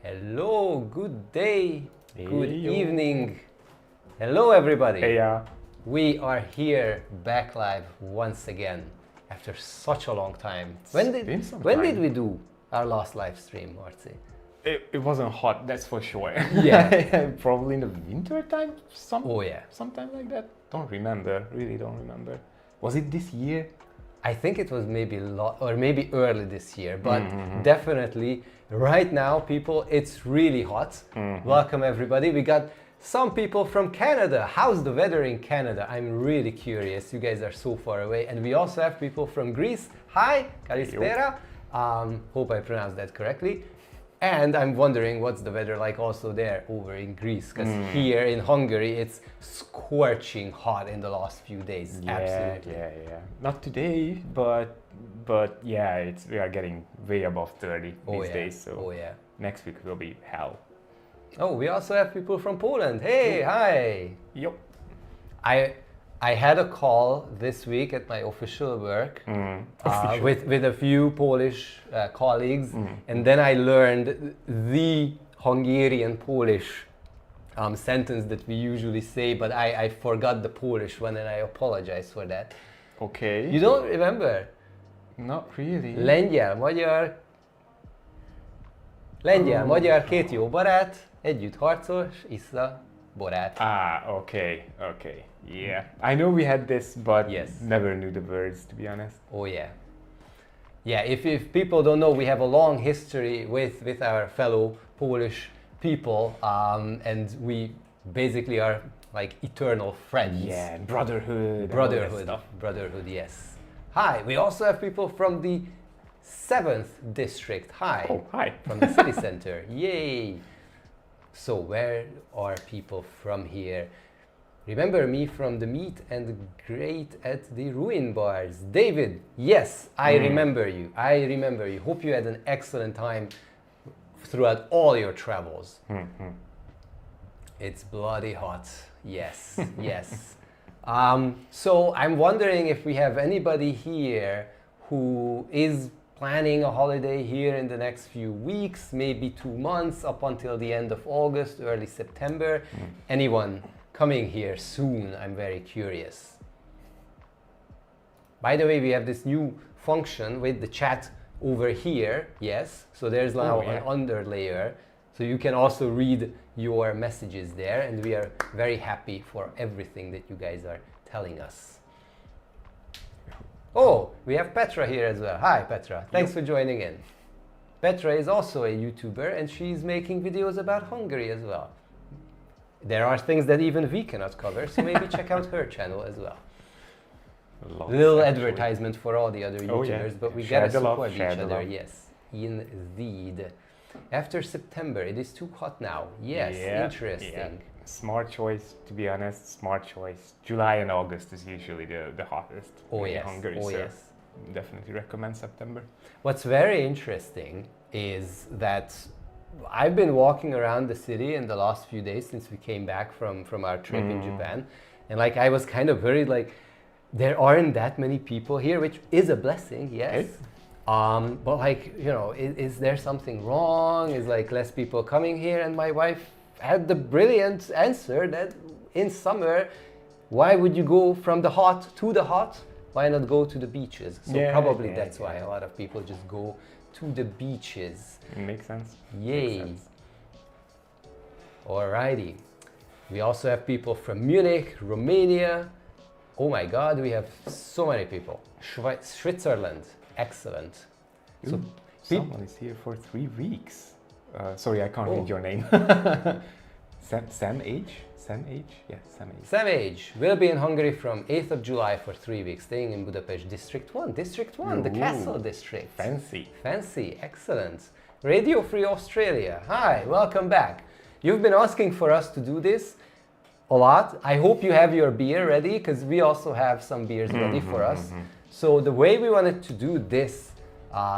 Hello, good day, good Hey-yo. evening. Hello, everybody. Hey, We are here back live once again after such a long time. It's been some when did time. we do our last live stream, Marci? it wasn't hot, that's for sure. Yeah. Probably in the winter time, Oh yeah. sometime like that. Don't remember, really don't remember. Was it this year? I think it was maybe or maybe early this year, but definitely right now, people, it's really hot. Welcome everybody. We got some people from Canada. How's the weather in Canada? I'm really curious. You guys are so far away. And we also have people from Greece. Hi, Kalispera. Hope I pronounced that correctly. And I'm wondering what's the weather like also there over in Greece, because here in Hungary it's scorching hot in the last few days. Absolutely. Yeah. Not today, but yeah, we are getting way above 30 these days. So next week will be hell. Oh, we also have people from Poland. Hey, hi. Yup. I had a call this week at my official work with a few Polish colleagues, and then I learned the Hungarian Polish sentence that we usually say, but I forgot the Polish one, and I apologize for that. Okay. You don't remember? Not really. Lengyel, két jó barát, együtt harcos, issza borát. Okay. Yeah. I know we had this, but Yes. never knew the words, to be honest. Oh yeah. Yeah, if people don't know, we have a long history with our fellow Polish people, and we basically are like eternal friends. Yeah, brotherhood. and all that stuff. Brotherhood, yes. Hi, we also have people from the 7th district. Hi. Oh, hi. From the city center. Yay. So where are people from here? Remember me from the meet and great at the ruin bars. David, yes, I remember you. Hope you had an excellent time throughout all your travels. It's bloody hot. Yes, yes. So I'm wondering if we have anybody here who is planning a holiday here in the next few weeks, maybe 2 months, up until the end of August, early September. Anyone coming here soon? I'm very curious. By the way, we have this new function with the chat over here. Yes, so there's now an under layer, so you can also read your messages there, and we are very happy for everything that you guys are telling us. Oh, we have Petra here as well. Hi Petra, thanks for joining in. Petra is also a YouTuber, and she's making videos about Hungary as well. There are things that even we cannot cover, so maybe check out her channel as well. Little advertisement for all the other YouTubers, but we gotta support each other. Yes, indeed. After September, it is too hot now. Yes, interesting. Yeah. Smart choice, to be honest. Smart choice. July and August is usually the hottest in Hungary. So definitely recommend September. What's very interesting is that I've been walking around the city in the last few days since we came back from our trip in Japan, and like I was kind of worried, like there aren't that many people here, which is a blessing, yes. But like, you know, is there something wrong? Is like less people coming here? And my wife had the brilliant answer that in summer, why would you go from the hot to the hot? Why not go to the beaches? So probably that's why a lot of people just go to the beaches. Makes sense. Yay. Makes sense. Alrighty. We also have people from Munich, Romania. Oh my God, we have so many people. Switzerland, excellent. So someone is here for 3 weeks. Sorry, I can't read your name. Sam H? Yeah, Sam H. Sam H. will be in Hungary from 8th of July for 3 weeks, staying in Budapest, District 1. District 1, the Castle District. Fancy, excellent. Radio Free Australia. Hi, welcome back. You've been asking for us to do this a lot. I hope you have your beer ready, because we also have some beers ready for us. So the way we wanted to do this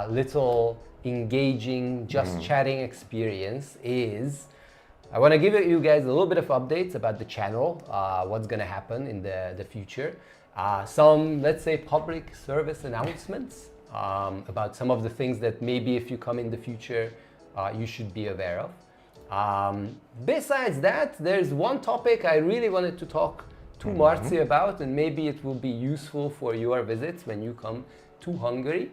little engaging, just chatting experience is I want to give you guys a little bit of updates about the channel, what's going to happen in the future, some, let's say, public service announcements about some of the things that maybe if you come in the future you should be aware of. Besides that, there's one topic I really wanted to talk to Marci about, and maybe it will be useful for your visits when you come to Hungary.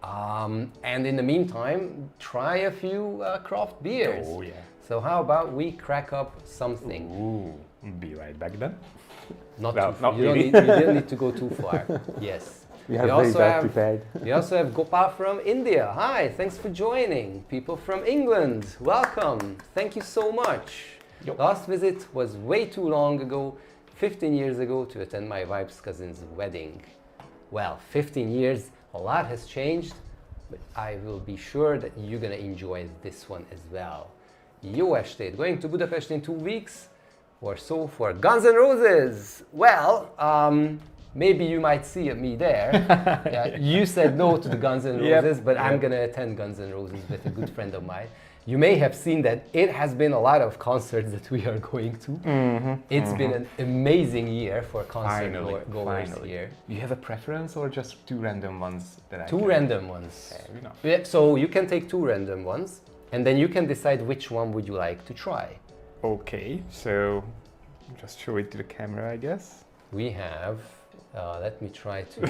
And in the meantime, try a few craft beers. Oh yeah. So how about we crack up something? Ooh, be right back then. Not Well, too far. not You really. don't need to go too far. Yes. We have very well prepared. We also have Gopal from India. Hi, thanks for joining. People from England, welcome. Thank you so much. Yep. Last visit was way too long ago, 15 years ago, to attend my wife's cousin's wedding. Well, 15 years, a lot has changed, but I will be sure that you're gonna enjoy this one as well. Jó estét! Going to Budapest in 2 weeks or so for Guns N' Roses. Well, maybe you might see me there. You said no to the Guns N' Roses, but I'm gonna attend Guns N' Roses with a good friend of mine. You may have seen that it has been a lot of concerts that we are going to. It's been an amazing year for concert goers here. You have a preference or just 2 random ones that I Two can... random ones. Fair enough. Yeah, so you can take 2 random ones, and then you can decide which one would you like to try. Okay, so just show it to the camera, I guess. We have, let me try to,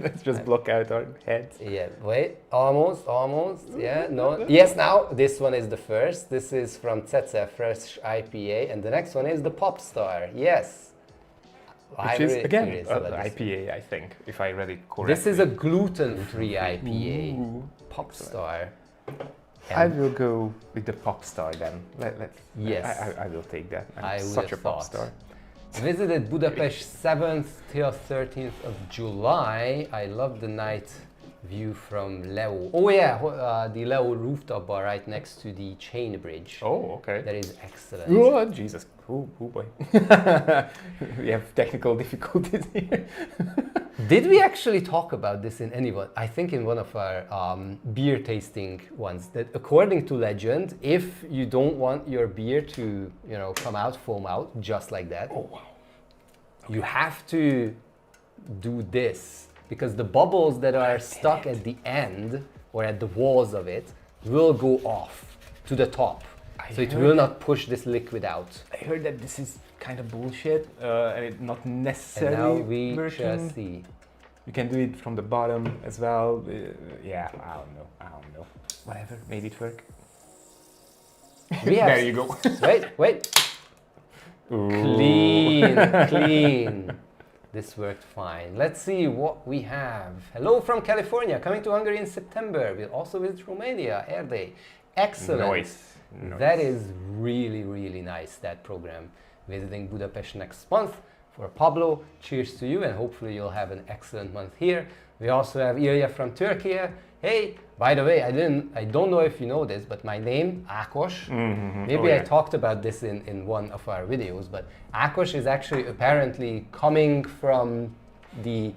Let's just block out our heads. yeah, wait, almost, yeah, no, yes, now, this one is the first. This is from Cece Fresh IPA, and the next one is the Pop Star, yes. Which is, again, curious about this. IPA, I think, if I read it correctly. This is a gluten-free IPA, Ooh. Pop Star. I will go with the Pop Star then. Yes. I will take that. I'm I would such a have pop thought. star. Visited Budapest 7th till 13th of July. I love the night view from Leo. Oh yeah, the Leo rooftop bar right next to the chain bridge. Oh, okay. That is excellent. Oh, Jesus. Oh boy. We have technical difficulties here. Did we actually talk about this in any one? I think in one of our beer tasting ones, that according to legend, if you don't want your beer to, come out, foam out, just like that, Oh, wow. you have to do this, because the bubbles that are stuck at the end or at the walls of it will go off to the top. So it will not push this liquid out. I heard that this is kind of bullshit and it's not And necessary now we version. shall see. You can do it from the bottom as well. Yeah, I don't know. Whatever, made it work. We have, There you go. wait. Clean. This worked fine. Let's see what we have. Hello from California, coming to Hungary in September. We'll also visit Romania, Erdély. Excellent. Nice. That is really, really nice, that program. Visiting Budapest next month. For Pablo, cheers to you, and hopefully you'll have an excellent month here. We also have Ilya from Turkey. Hey, by the way, I don't know if you know this, but my name, Ákos, maybe I talked about this in one of our videos, but Ákos is actually apparently coming from the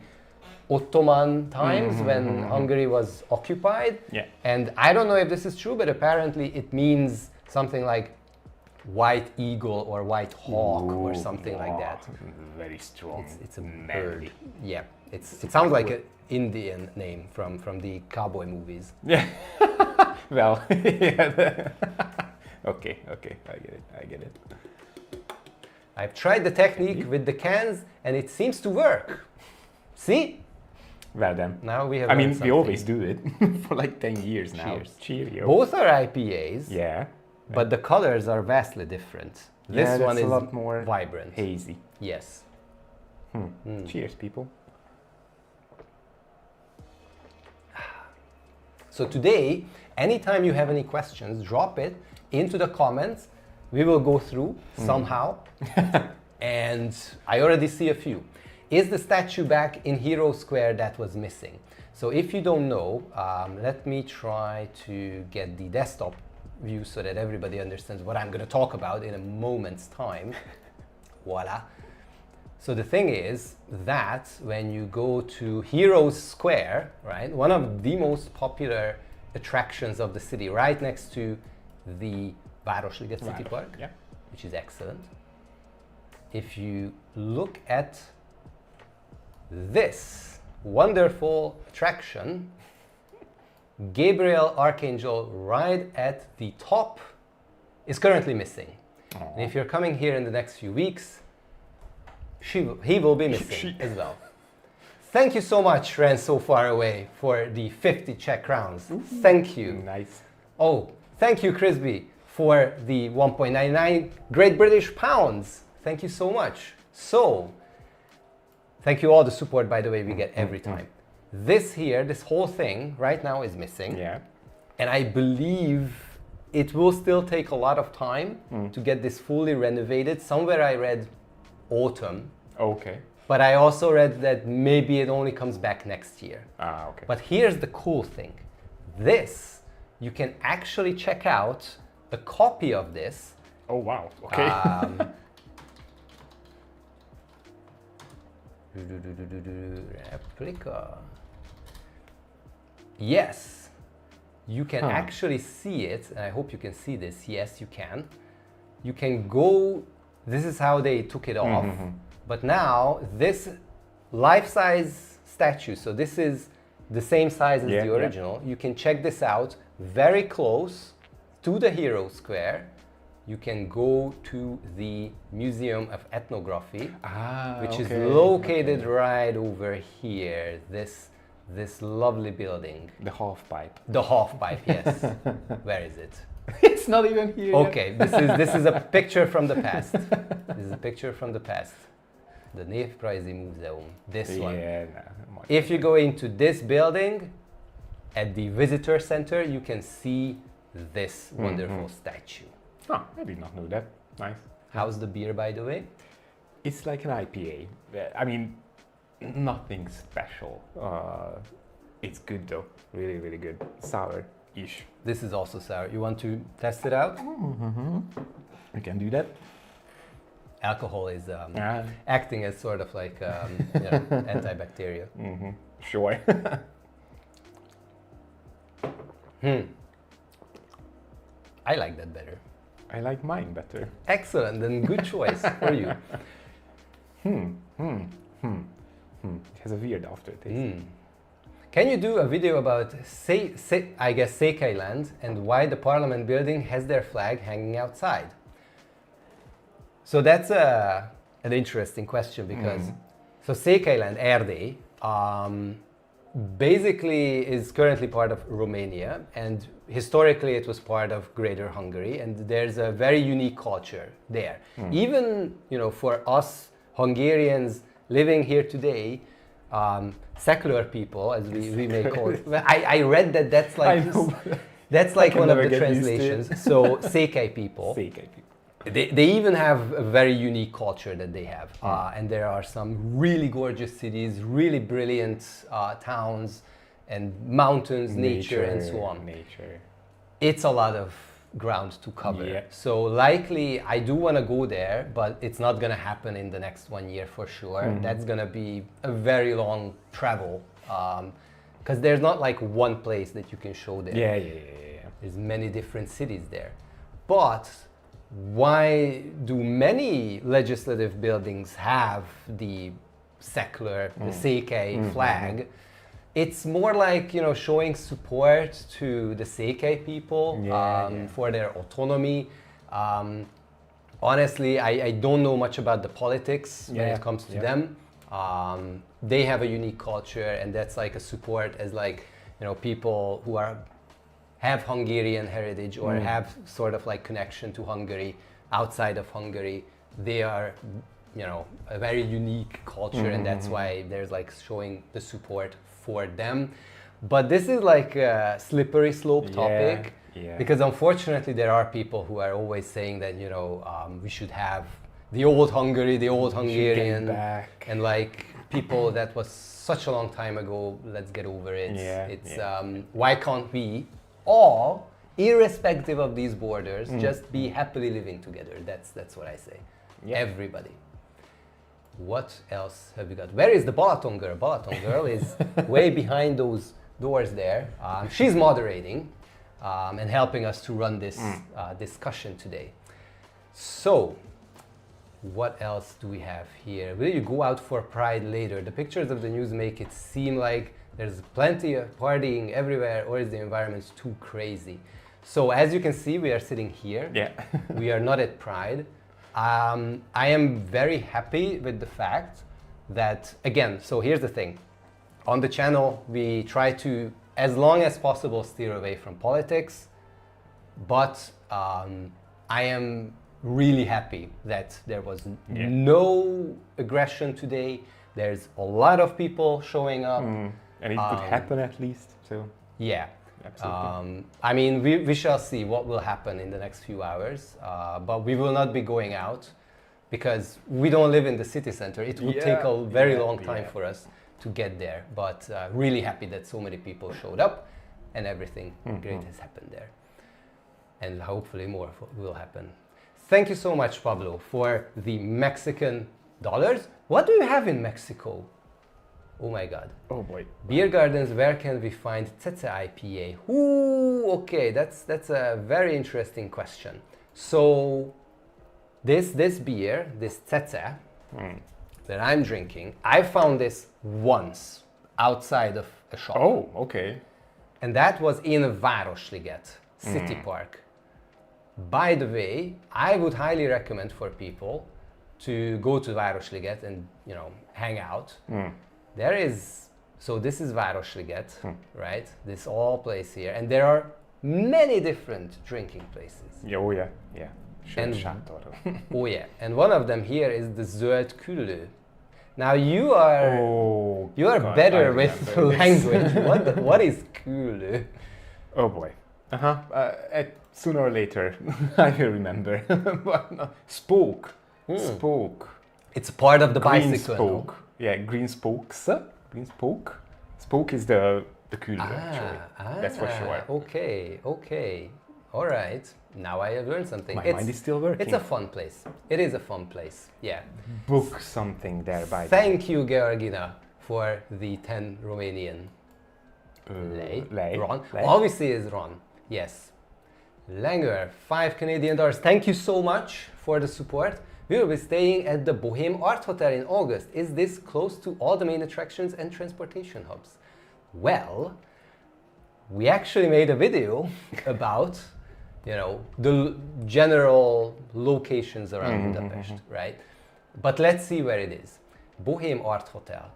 Ottoman times when Hungary was occupied. Yeah. And I don't know if this is true, but apparently it means something like white eagle or white hawk or something like that. Very strong. It's a manly. bird. Yeah, it sounds like an Indian name from the cowboy movies. Yeah. Well, yeah. Okay, I get it. I've tried the technique with the cans and it seems to work. See? Well then. Now we have I mean, learned we something. always do it for like 10 years now. Cheers. Cheerio. Both are IPAs, Yeah. but the colors are vastly different. This Yeah, one that's is a lot more vibrant. hazy. Yes. Cheers, people. So today, anytime you have any questions, drop it into the comments. We will go through somehow. And I already see a few. Is the statue back in Hero Square that was missing? So if you don't know, let me try to get the desktop view so that everybody understands what I'm going to talk about in a moment's time. Voila. So the thing is that when you go to Heroes Square, right, one of the most popular attractions of the city, right next to the Városliget City Park, Yeah. which is excellent. If you look at this wonderful attraction, Gabriel Archangel right at the top is currently missing. And if you're coming here in the next few weeks, he will be missing as well. Thank you so much, Ran So Far Away, for the 50 Czech crowns. Thank you. Nice. Oh, thank you, Crisby, for the 1.99 Great British Pounds. Thank you so much. So, thank you all the support, by the way, we get every time. This here, this whole thing right now is missing. Yeah. And I believe it will still take a lot of time to get this fully renovated. Somewhere I read autumn. Okay. But I also read that maybe it only comes back next year. Ah, okay. But here's the cool thing. This, you can actually check out a copy of this. Oh, wow. Okay. Replica. Yes, you can actually see it, and I hope you can see this. Yes, you can. You can go, this is how they took it off. But now, this life-size statue, so this is the same size as the original. You can check this out very close to the Hero Square. You can go to the Museum of Ethnography, which is located right over here. This lovely building. The half pipe. The half pipe, yes. Where is it? It's not even here. Okay, this is a picture from the past. This is a picture from the past. The Néprajzi Múzeum. This one. If you go into this building, at the visitor center, you can see this wonderful statue. Oh, I did not know that. Nice. How's the beer, by the way? It's like an IPA. I mean, nothing special. It's good though. Really, really good. Sour-ish. This is also sour. You want to test it out? We can do that. Alcohol is acting as sort of like antibacterial. Sure. I like that better. I like mine better. Excellent, then good choice for you. It has a weird aftertaste. Can you do a video about, I guess, Székelyland and why the parliament building has their flag hanging outside? So that's an interesting question because, so Székelyland, Erdély, basically is currently part of Romania, and historically it was part of Greater Hungary, and there's a very unique culture there. Even, for us Hungarians living here today, secular people, as we may call it. I read that that's like one of the translations. So Székely people. They even have a very unique culture that they have. And there are some really gorgeous cities, really brilliant towns and mountains, nature and so on. It's a lot of ground to cover. Yeah. So likely I do want to go there, but it's not going to happen in the next 1 year for sure. That's going to be a very long travel because there's not like one place that you can show there. Yeah. There's many different cities there. But why do many legislative buildings have the secular, the Székely flag? It's more like, showing support to the Székely people for their autonomy. Honestly, I don't know much about the politics when it comes to them. They have a unique culture, and that's like a support as like, people who have Hungarian heritage or have sort of like connection to Hungary outside of Hungary. They are, a very unique culture, and that's why there's like showing the support for them. But this is like a slippery slope topic because unfortunately there are people who are always saying that, we should have the old Hungary, the old Hungarian, and like people that was such a long time ago, let's get over it. Why can't we all, irrespective of these borders, just be happily living together? That's what I say. Everybody. What else have we got? Where is the Balaton girl? Balaton girl is way behind those doors there. She's moderating and helping us to run this discussion today. So, what else do we have here? Will you go out for Pride later? The pictures of the news make it seem like There's plenty of partying everywhere, or is the environment too crazy? So as you can see, we are sitting here. Yeah. We are not at Pride. I am very happy with the fact that, again, so here's the thing. On the channel, we try to, as long as possible, steer away from politics. But I am really happy that there was no aggression today. There's a lot of people showing up. And it could happen at least, so... Yeah. Absolutely. I mean, we shall see what will happen in the next few hours, but we will not be going out because we don't live in the city center. It would take a very long time for us to get there, but really happy that so many people showed up and everything great has happened there. And hopefully more will happen. Thank you so much, Pablo, for the Mexican dollars. What do you have in Mexico? Oh my God. Oh boy. Beer gardens, where can we find Tsetse IPA? Ooh, okay, that's a very interesting question. So this beer, this Tsetse that I'm drinking, I found this once outside of a shop. Oh, okay. And that was in Városliget, City Park. By the way, I would highly recommend for people to go to Városliget and, you know, hang out. There is, so this is Városliget, right? This all place here, and there are many different drinking places. Yeah, oh yeah, yeah. And, oh yeah, and one of them here is the Zöld Küllő. Now you are God, better with language. What is Küllő? Oh boy. Sooner or later, I will remember. Spoke. Spoke. It's part of the Green bicycle. spoke. No? Yeah, green spokes. Green spoke. Spoke is the Küllő, actually. That's for sure. Okay, okay. All right. Now I have learned something. My mind is still working. It's a fun place. It is a fun place. Yeah. Book something there by Thank you, Georgina, for the 10 Romanian lei. Ron. Obviously is Ron. Yes. Langer, 5 Canadian dollars. Thank you so much for the support. We will be staying at the Bohème Art Hotel in August. Is this close to all the main attractions and transportation hubs? Well, we actually made a video about, you know, the general locations around Budapest, right? But let's see where it is. Bohème Art Hotel.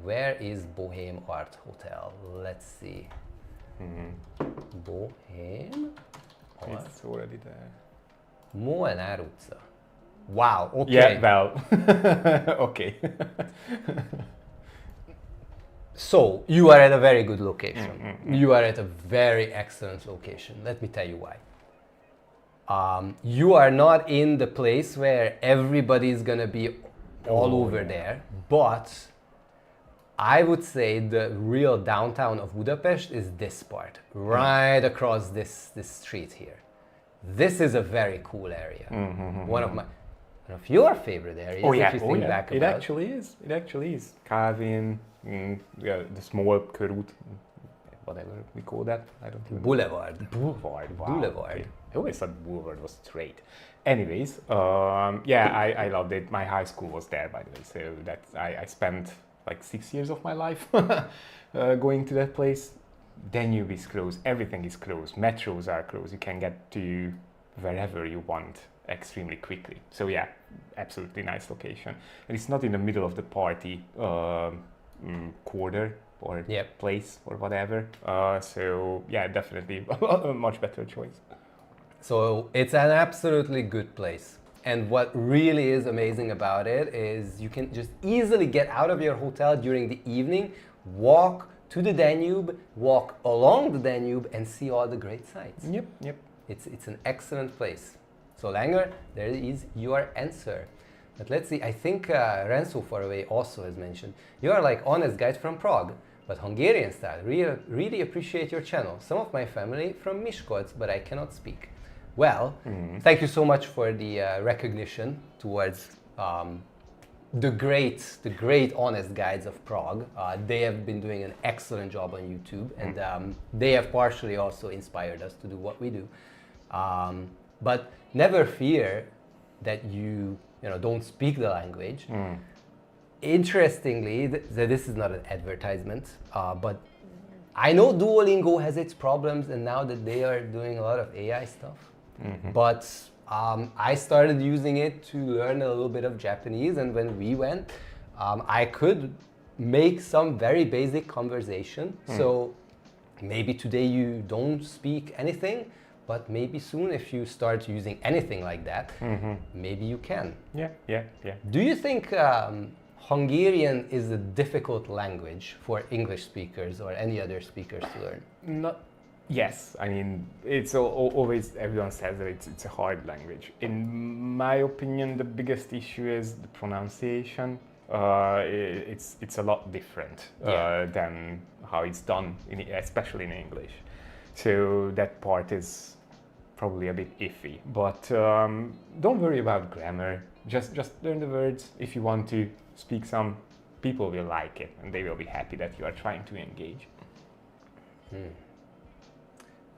Where is Bohème Art Hotel? Let's see. Bohème Art. It's already there. Molnár utca. Wow, okay. Yeah, well, okay. So, you are at a very good location. You are at a very excellent location. Let me tell you why. You are not in the place where everybody's gonna be all over there, but I would say the real downtown of Budapest is this part, right across this street here. This is a very cool area. One of your favorite areas. If you think back it actually is. It actually is. Calvin, the small Körút, whatever we call that. I don't even Boulevard. Boulevard. Wow. Boulevard. Okay. I always thought Boulevard was straight. Anyways, I loved it. My high school was there, by the way. So that I spent like 6 years of my life going to that place. Danube is closed. Everything is closed. Metros are closed. You can get to wherever you want extremely quickly. So yeah, absolutely nice location. And it's not in the middle of the party quarter or place or whatever. So yeah, definitely a much better choice. So it's an absolutely good place. And what really is amazing about it is you can just easily get out of your hotel during the evening, walk to the Danube, walk along the Danube and see all the great sights. Yep. It's an excellent place. So Langer, there is your answer. But let's see, I think Renzo Faraway also has mentioned, you are like honest guys from Prague, but Hungarian style. Really appreciate your channel. Some of my family from Miskolc, but I cannot speak. Well, thank you so much for the recognition towards the great honest guides of Prague. They have been doing an excellent job on YouTube, and they have partially also inspired us to do what we do. But never fear that you don't speak the language. Interestingly, this is not an advertisement, but I know Duolingo has its problems, and now that they are doing a lot of AI stuff. But I started using it to learn a little bit of Japanese, and when we went, I could make some very basic conversation. So maybe today you don't speak anything, but maybe soon if you start using anything like that, maybe you can. Yeah. Do you think Hungarian is a difficult language for English speakers or any other speakers to learn? Not. Yes, I mean, it's always, everyone says that it's a hard language. In my opinion, the biggest issue is the pronunciation. It's a lot different than how it's done, especially in English. So that part is probably a bit iffy. But don't worry about grammar. Just learn the words. If you want to speak some, people will like it, and they will be happy that you are trying to engage.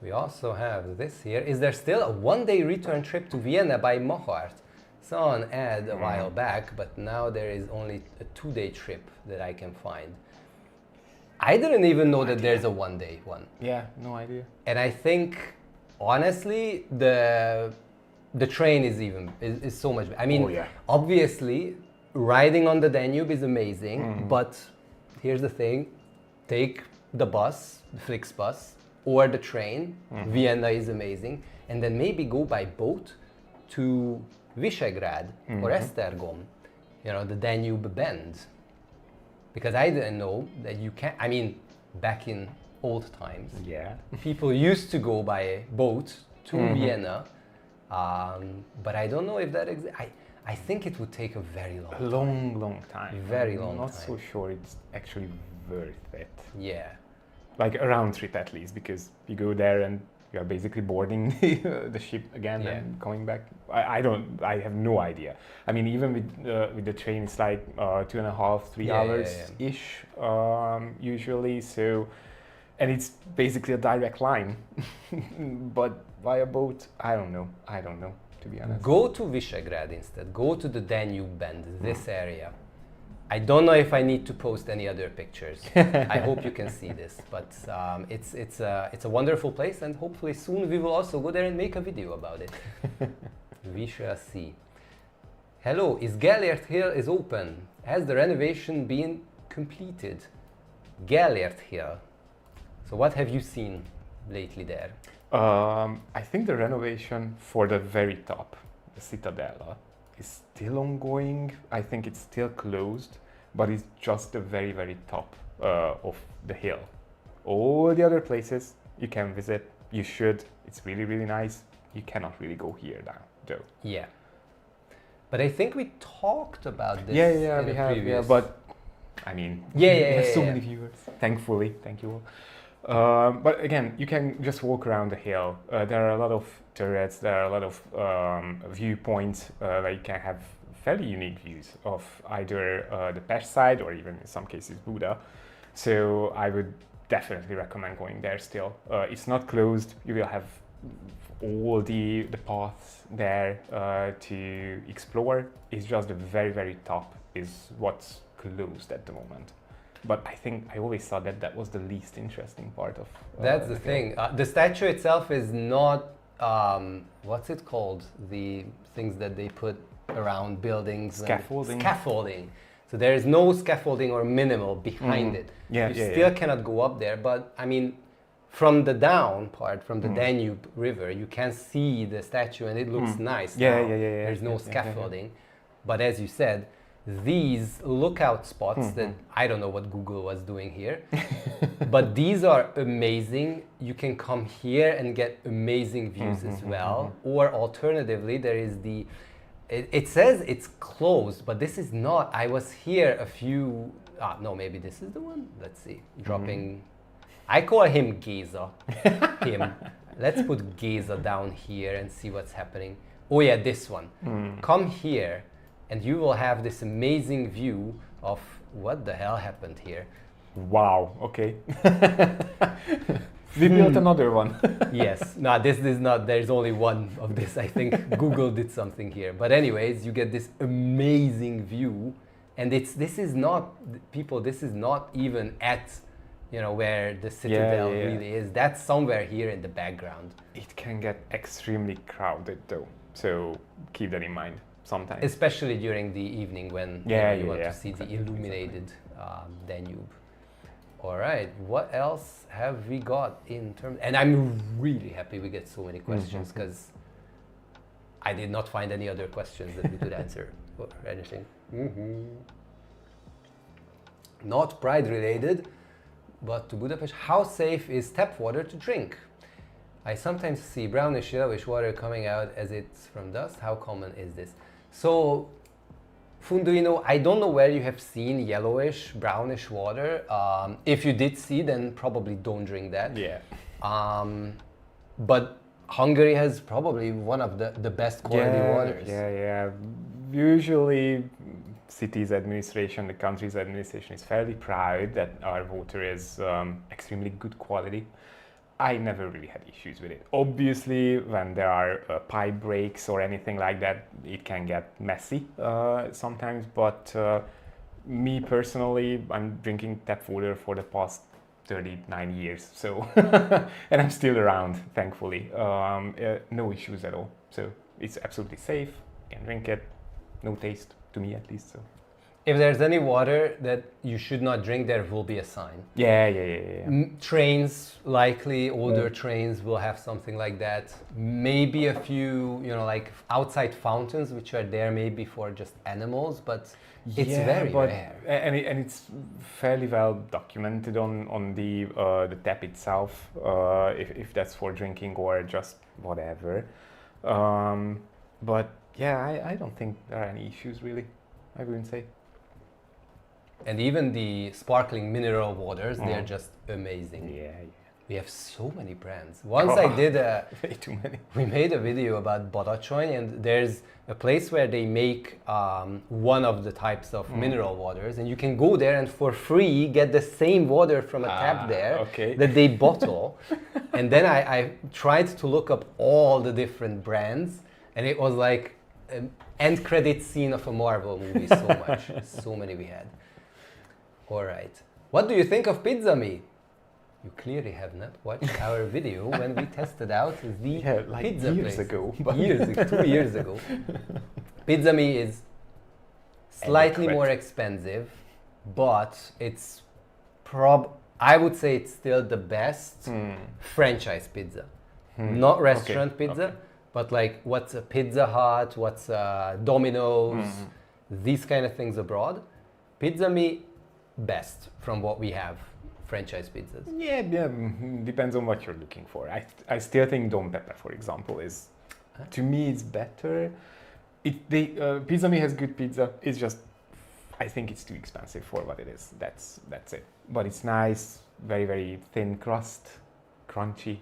We also have this here. Is there still a one-day return trip to Vienna by Mahart? Saw an ad a while back, but now there is only a 2-day trip that I can find. I didn't even know that there's a one-day one. Yeah, no idea. And I think, honestly, the train is so much. I mean, obviously, riding on the Danube is amazing, but here's the thing: take the bus, the Flixbus, or the train. Vienna is amazing, and then maybe go by boat to Visegrad or Esztergom, the Danube bend. Because I didn't know that you can. I mean, back in old times, people used to go by boat to Vienna, but I don't know if that exists. I think it would take a very long time. Very long time. I'm not so sure it's actually worth it. Yeah. Like a round trip at least, because you go there and you are basically boarding the ship again and coming back. I have no idea. I mean, even with the train, it's like 2.5, 3 hours-ish usually. So, and it's basically a direct line. But via boat, I don't know, to be honest. Go to Visegrad instead. Go to the Danube bend, this area. I don't know if I need to post any other pictures. I hope you can see this, but it's a wonderful place, and hopefully soon we will also go there and make a video about it. We shall see. Hello, is Gellért Hill is open? Has the renovation been completed? Gellért Hill. So what have you seen lately there? I think the renovation for the very top, the Citadella, is still ongoing. I think it's still closed, but it's just the very, very top of the hill. All the other places you can visit, you should. It's really, really nice. You cannot really go here now, though. Yeah. But I think we talked about this. Yeah, we have. Yeah, but I mean, we have so many viewers. Thankfully, thank you all. But again, you can just walk around the hill. There are a lot of turrets, there are a lot of viewpoints where you can have fairly unique views of either the Pest side or even in some cases Buda. So I would definitely recommend going there still. It's not closed. You will have all the paths there to explore. It's just the very, very top is what's closed at the moment. But I think I always thought that was the least interesting part of. That's the thing. The statue itself is not. What's it called? The things that they put around buildings. Scaffolding. Scaffolding. So there is no scaffolding or minimal behind it. You still cannot go up there. But I mean, from the down part, from the Danube River, you can see the statue and it looks nice. There's no scaffolding. But as you said, these lookout spots that I don't know what Google was doing here, but these are amazing. You can come here and get amazing views as well. Or alternatively, there is it says it's closed, but this is not. I was here a few, no, maybe this is the one. Let's see, dropping. I call him Geza, him. Let's put Geza down here and see what's happening. Oh yeah, this one. Come here. And you will have this amazing view of what the hell happened here. Wow, okay. We built another one. Yes, no, this is not, there's only one of this. I think Google did something here. But anyways, you get this amazing view And this is not, people, this is not even at, where the citadel really is. That's somewhere here in the background. It can get extremely crowded though, so keep that in mind sometimes. Especially during the evening when you want to see the illuminated Danube. All right, what else have we got in terms? And I'm really happy we get so many questions because I did not find any other questions that we could answer or anything. Not pride related, but to Budapest. How safe is tap water to drink? I sometimes see brownish yellowish water coming out as it's from dust. How common is this? So, Funduino, I don't know where you have seen yellowish, brownish water. If you did see, then probably don't drink that. Yeah. But Hungary has probably one of the best quality waters. Yeah. Usually, city's administration, the country's administration is fairly proud that our water is extremely good quality. I never really had issues with it. Obviously, when there are pipe breaks or anything like that, it can get messy sometimes. But me personally, I'm drinking tap water for the past 39 years, so and I'm still around, thankfully. No issues at all. So it's absolutely safe. You can drink it. No taste, to me at least. So. If there's any water that you should not drink, there will be a sign. Yeah. Trains, likely older trains will have something like that. Maybe a few, like outside fountains, which are there maybe for just animals, but it's very rare. And it's fairly well documented on the tap itself, if that's for drinking or just whatever. But yeah, I don't think there are any issues really, I wouldn't say. And even the sparkling mineral waters, they're just amazing. Yeah. We have so many brands. Once I did way too many. We made a video about Badacsony, and there's a place where they make one of the types of mineral waters, and you can go there and for free get the same water from a tap there that they bottle. And then I tried to look up all the different brands, and it was like an end credit scene of a Marvel movie, so much. So many we had. All right. What do you think of Pizza Me? You clearly have not watched our video when we tested out the pizza years place. ago. 2 years ago. Pizza Me is slightly more expensive, but it's I would say it's still the best franchise pizza. Not restaurant pizza, but like what's a Pizza Hut, what's a Domino's, these kind of things abroad. Pizza Me, best from what we have. Franchise pizzas. Yeah, depends on what you're looking for. I still think Dom Pepper, for example, is to me it's better. Pizza Me has good pizza. It's just I think it's too expensive for what it is. That's it. But it's nice, very very thin crust, crunchy.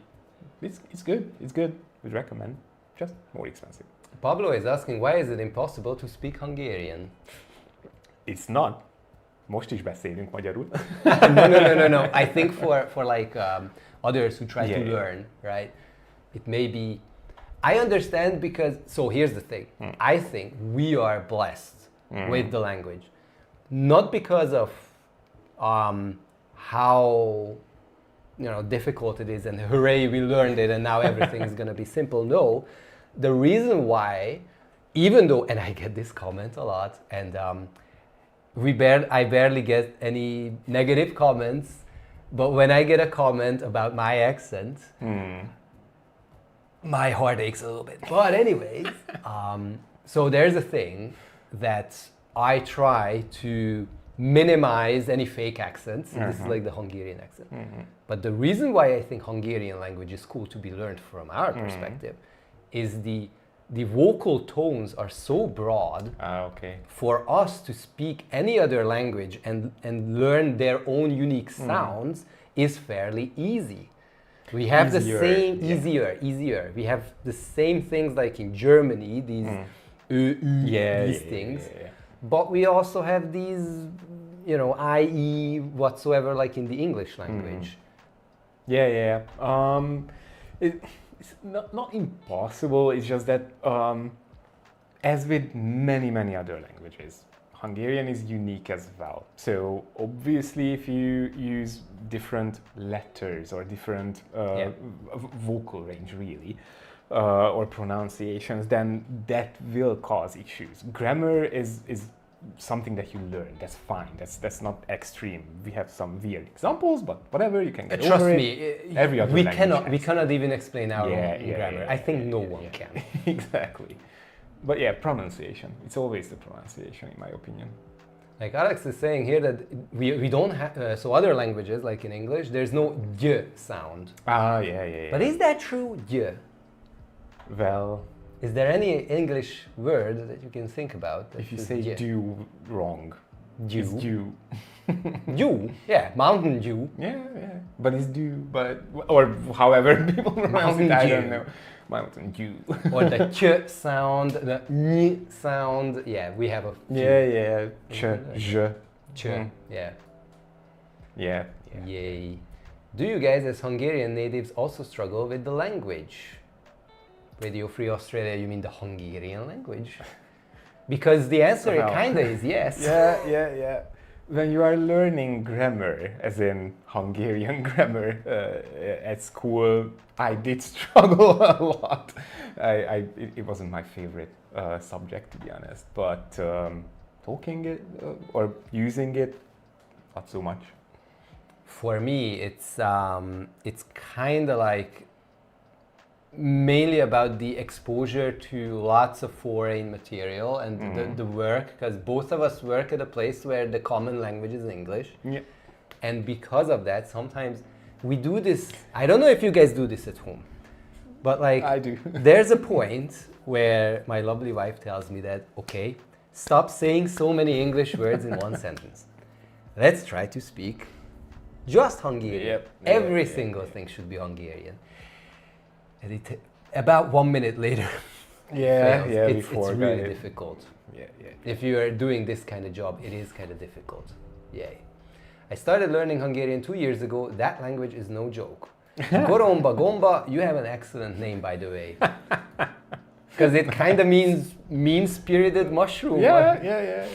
It's good. It's good. Would recommend. Just more expensive. Pablo is asking, why is it impossible to speak Hungarian? It's not. Most is beszélünk magyarul. No. I think for like others who try to learn, right? It may be. I understand because. So here's the thing. I think we are blessed with the language, not because of how difficult it is and hooray we learned it and now everything is gonna be simple. No, the reason why, even though, and I get this comment a lot, and I barely get any negative comments, but when I get a comment about my accent, my heart aches a little bit. But anyways, so there's a thing that I try to minimize any fake accents. This is like the Hungarian accent. But the reason why I think Hungarian language is cool to be learned from our perspective is the vocal tones are so broad for us to speak any other language and learn their own unique sounds is fairly easy. We have the same, easier. We have the same things like in Germany, these these things. But we also have these, IE whatsoever like in the English language. It's not impossible, it's just that as with many other languages, Hungarian is unique as well. So obviously, if you use different letters or different vocal range, really, or pronunciations, then that will cause issues. Grammar is something that you learn. That's fine. That's not extreme. We have some weird examples, but whatever, you can get Trust over me, it. Every other language we cannot even explain our own grammar. I think no one can. Exactly. But yeah, pronunciation. It's always the pronunciation, in my opinion. Like Alex is saying here that we don't have, so other languages, like in English, there's no y sound. Yeah. But is that true, y? Well, is there any English word that you can think about? If you say dew wrong, dew. It's dew. Dew? Yeah, mountain dew. Yeah. But it's dew, or however people pronounce it, I don't know. Mountain dew. Or the ch sound, the n sound. Yeah, we have a few. Yeah. Ch, j. Ch, yeah. Yay. Do you guys as Hungarian natives also struggle with the language? Radio Free Australia, you mean the Hungarian language? Because the answer kinda is yes. Yeah. When you are learning grammar, as in Hungarian grammar at school, I did struggle a lot. It wasn't my favorite subject, to be honest. But talking it or using it, not so much. For me, it's kind of like mainly about the exposure to lots of foreign material and the work, because both of us work at a place where the common language is English. Yeah. And because of that, sometimes we do this. I don't know if you guys do this at home, but like I do. There's a point where my lovely wife tells me that, okay, stop saying so many English words in one sentence. Let's try to speak just Hungarian. Yep. Every single thing should be Hungarian. And about 1 minute later, it's really difficult. Yeah. If you are doing this kind of job, it is kind of difficult. Yay. I started learning Hungarian 2 years ago. That language is no joke. Goromba Gomba, you have an excellent name, by the way. Because it kind of means mean-spirited mushroom. Yeah.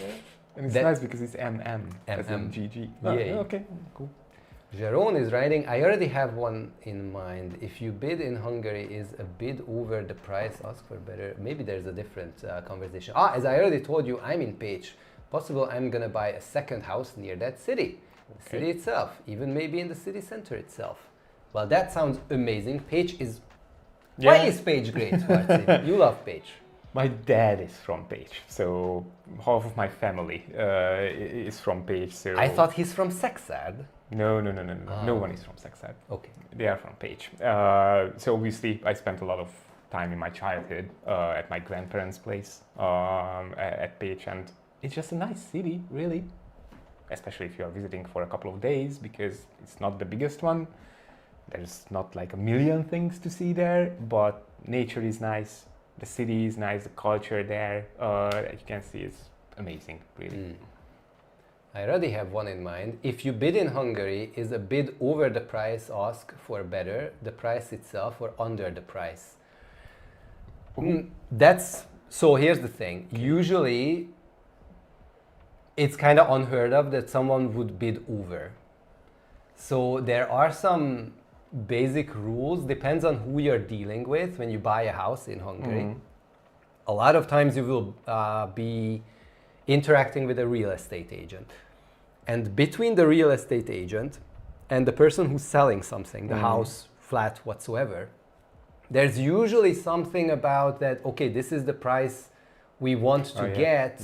And it's nice because it's MM, as in GG. Okay, cool. Jerome is writing, I already have one in mind. If you bid in Hungary, is a bid over the price, ask for better. Maybe there's a different conversation. As I already told you, I'm in Pécs. Possible I'm gonna buy a second house near that city. The city itself, even maybe in the city center itself. Well, that sounds amazing. Pécs is... Why is Pécs great, Marci? You love Pécs. My dad is from Pécs, so half of my family is from Pécs. So I thought he's from Szexárd. No. No one is from Szexárd. Okay. They are from Pécs. So obviously I spent a lot of time in my childhood at my grandparents' place at Pécs, and it's just a nice city, really. Especially if you are visiting for a couple of days, because it's not the biggest one. There's not like a million things to see there, but nature is nice, the city is nice, the culture there, you can see it's amazing, really. I already have one in mind. If you bid in Hungary, is a bid over the price, ask for better, the price itself, or under the price? So here's the thing. Usually, it's kind of unheard of that someone would bid over. So there are some basic rules, depends on who you're dealing with when you buy a house in Hungary. A lot of times you will be interacting with a real estate agent. And between the real estate agent and the person who's selling something, the house, flat, whatsoever, there's usually something about that, okay, this is the price we want to get.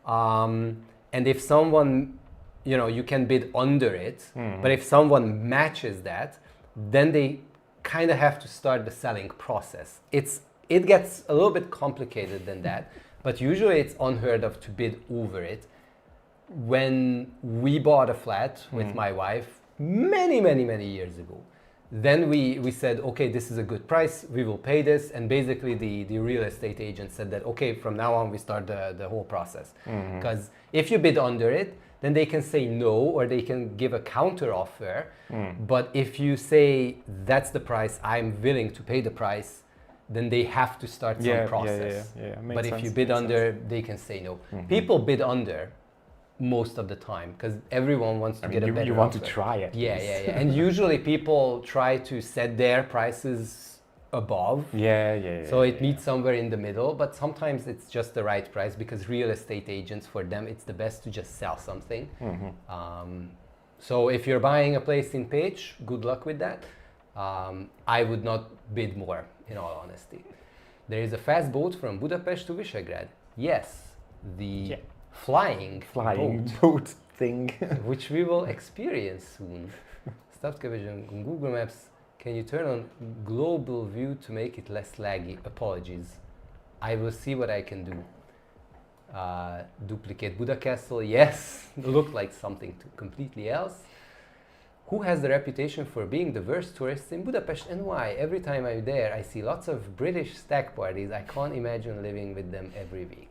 And if someone, you can bid under it, but if someone matches that, then they kind of have to start the selling process. It gets a little bit complicated than that, but usually it's unheard of to bid over it. When we bought a flat with my wife many years ago, then we said, okay, this is a good price, we will pay this, and basically the real estate agent said that, okay, from now on we start the whole process. Because if you bid under it, then they can say no, or they can give a counter offer. But if you say, that's the price, I'm willing to pay the price, then they have to start some process. Makes But if sense, you bid makes under, sense. they can say no. People bid under most of the time because everyone wants to get a better you want to offer. try it. And usually people try to set their prices above. So it meets somewhere in the middle, but sometimes it's just the right price because real estate agents, for them, it's the best to just sell something. So if you're buying a place in Pécs, good luck with that. I would not bid more, in all honesty. There is a fast boat from Budapest to Visegrad. Yes, the flying boat thing. which we will experience soon. Stop Cabbage on Google Maps. Can you turn on global view to make it less laggy? Apologies. I will see what I can do. Duplicate Buddha Castle. Yes, looked like something completely else. Who has the reputation for being the worst tourists in Budapest and why? Every time I'm there, I see lots of British stag parties. I can't imagine living with them every week.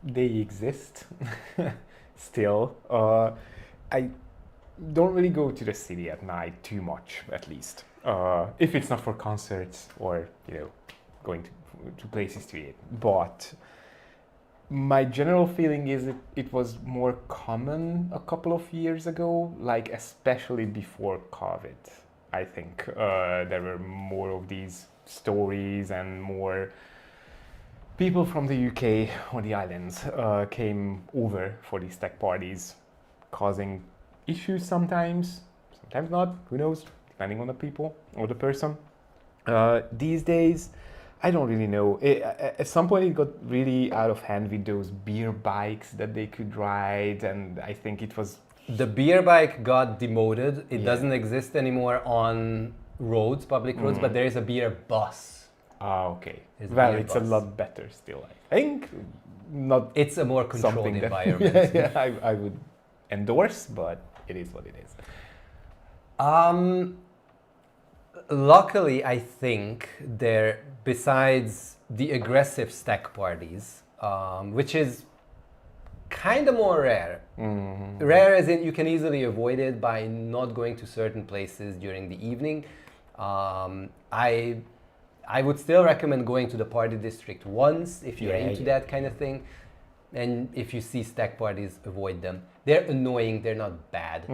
They exist still. I don't really go to the city at night too much, at least. If it's not for concerts or, going to places to eat. But my general feeling is it was more common a couple of years ago, like especially before COVID. I think there were more of these stories and more people from the UK or the islands came over for these tech parties, causing issues sometimes not, who knows, depending on the people or the person. These days, I don't really know. At some point it got really out of hand with those beer bikes that they could ride, and I think it was... The beer bike got demoted. It doesn't exist anymore on roads, public roads, but there is a beer bus. Okay. Well, it's bus. A lot better still, I think. It's a more controlled environment. I would endorse, but it is what it is. Luckily, I think besides the aggressive stag parties, which is kind of more rare. Rare as in you can easily avoid it by not going to certain places during the evening. I would still recommend going to the party district once if you're into that kind of thing. And if you see stag parties, avoid them. They're annoying, they're not bad.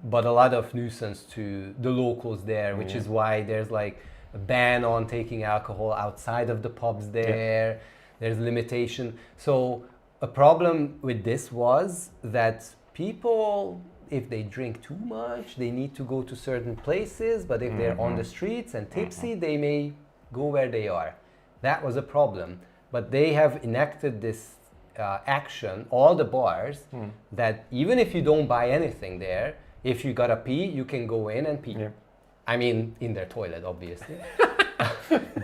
But a lot of nuisance to the locals there, which is why there's like a ban on taking alcohol outside of the pubs there. There's limitation. So a problem with this was that people, if they drink too much, they need to go to certain places, but if they're on the streets and tipsy, they may go where they are. That was a problem. But they have enacted this action, all the bars, that even if you don't buy anything there, if you gotta pee, you can go in and pee. I mean, in their toilet, obviously.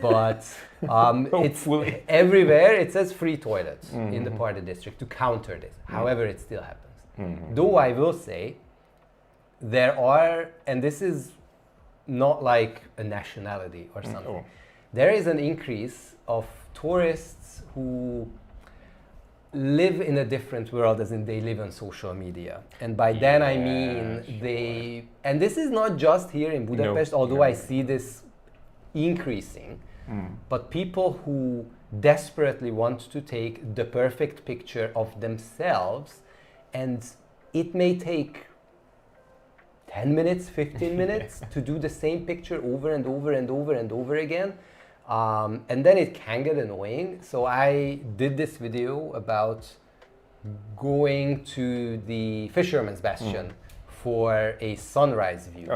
But it's everywhere, it says free toilets in the party district to counter this. However, it still happens. Though I will say, there are, and this is not like a nationality or something, there is an increase of tourists who live in a different world, as in they live on social media. And by that I mean and this is not just here in Budapest, although I see this increasing, but people who desperately want to take the perfect picture of themselves, and it may take 10 minutes, 15 minutes to do the same picture over and over and over and over again. And then it can get annoying. So I did this video about going to the Fisherman's Bastion for a sunrise view.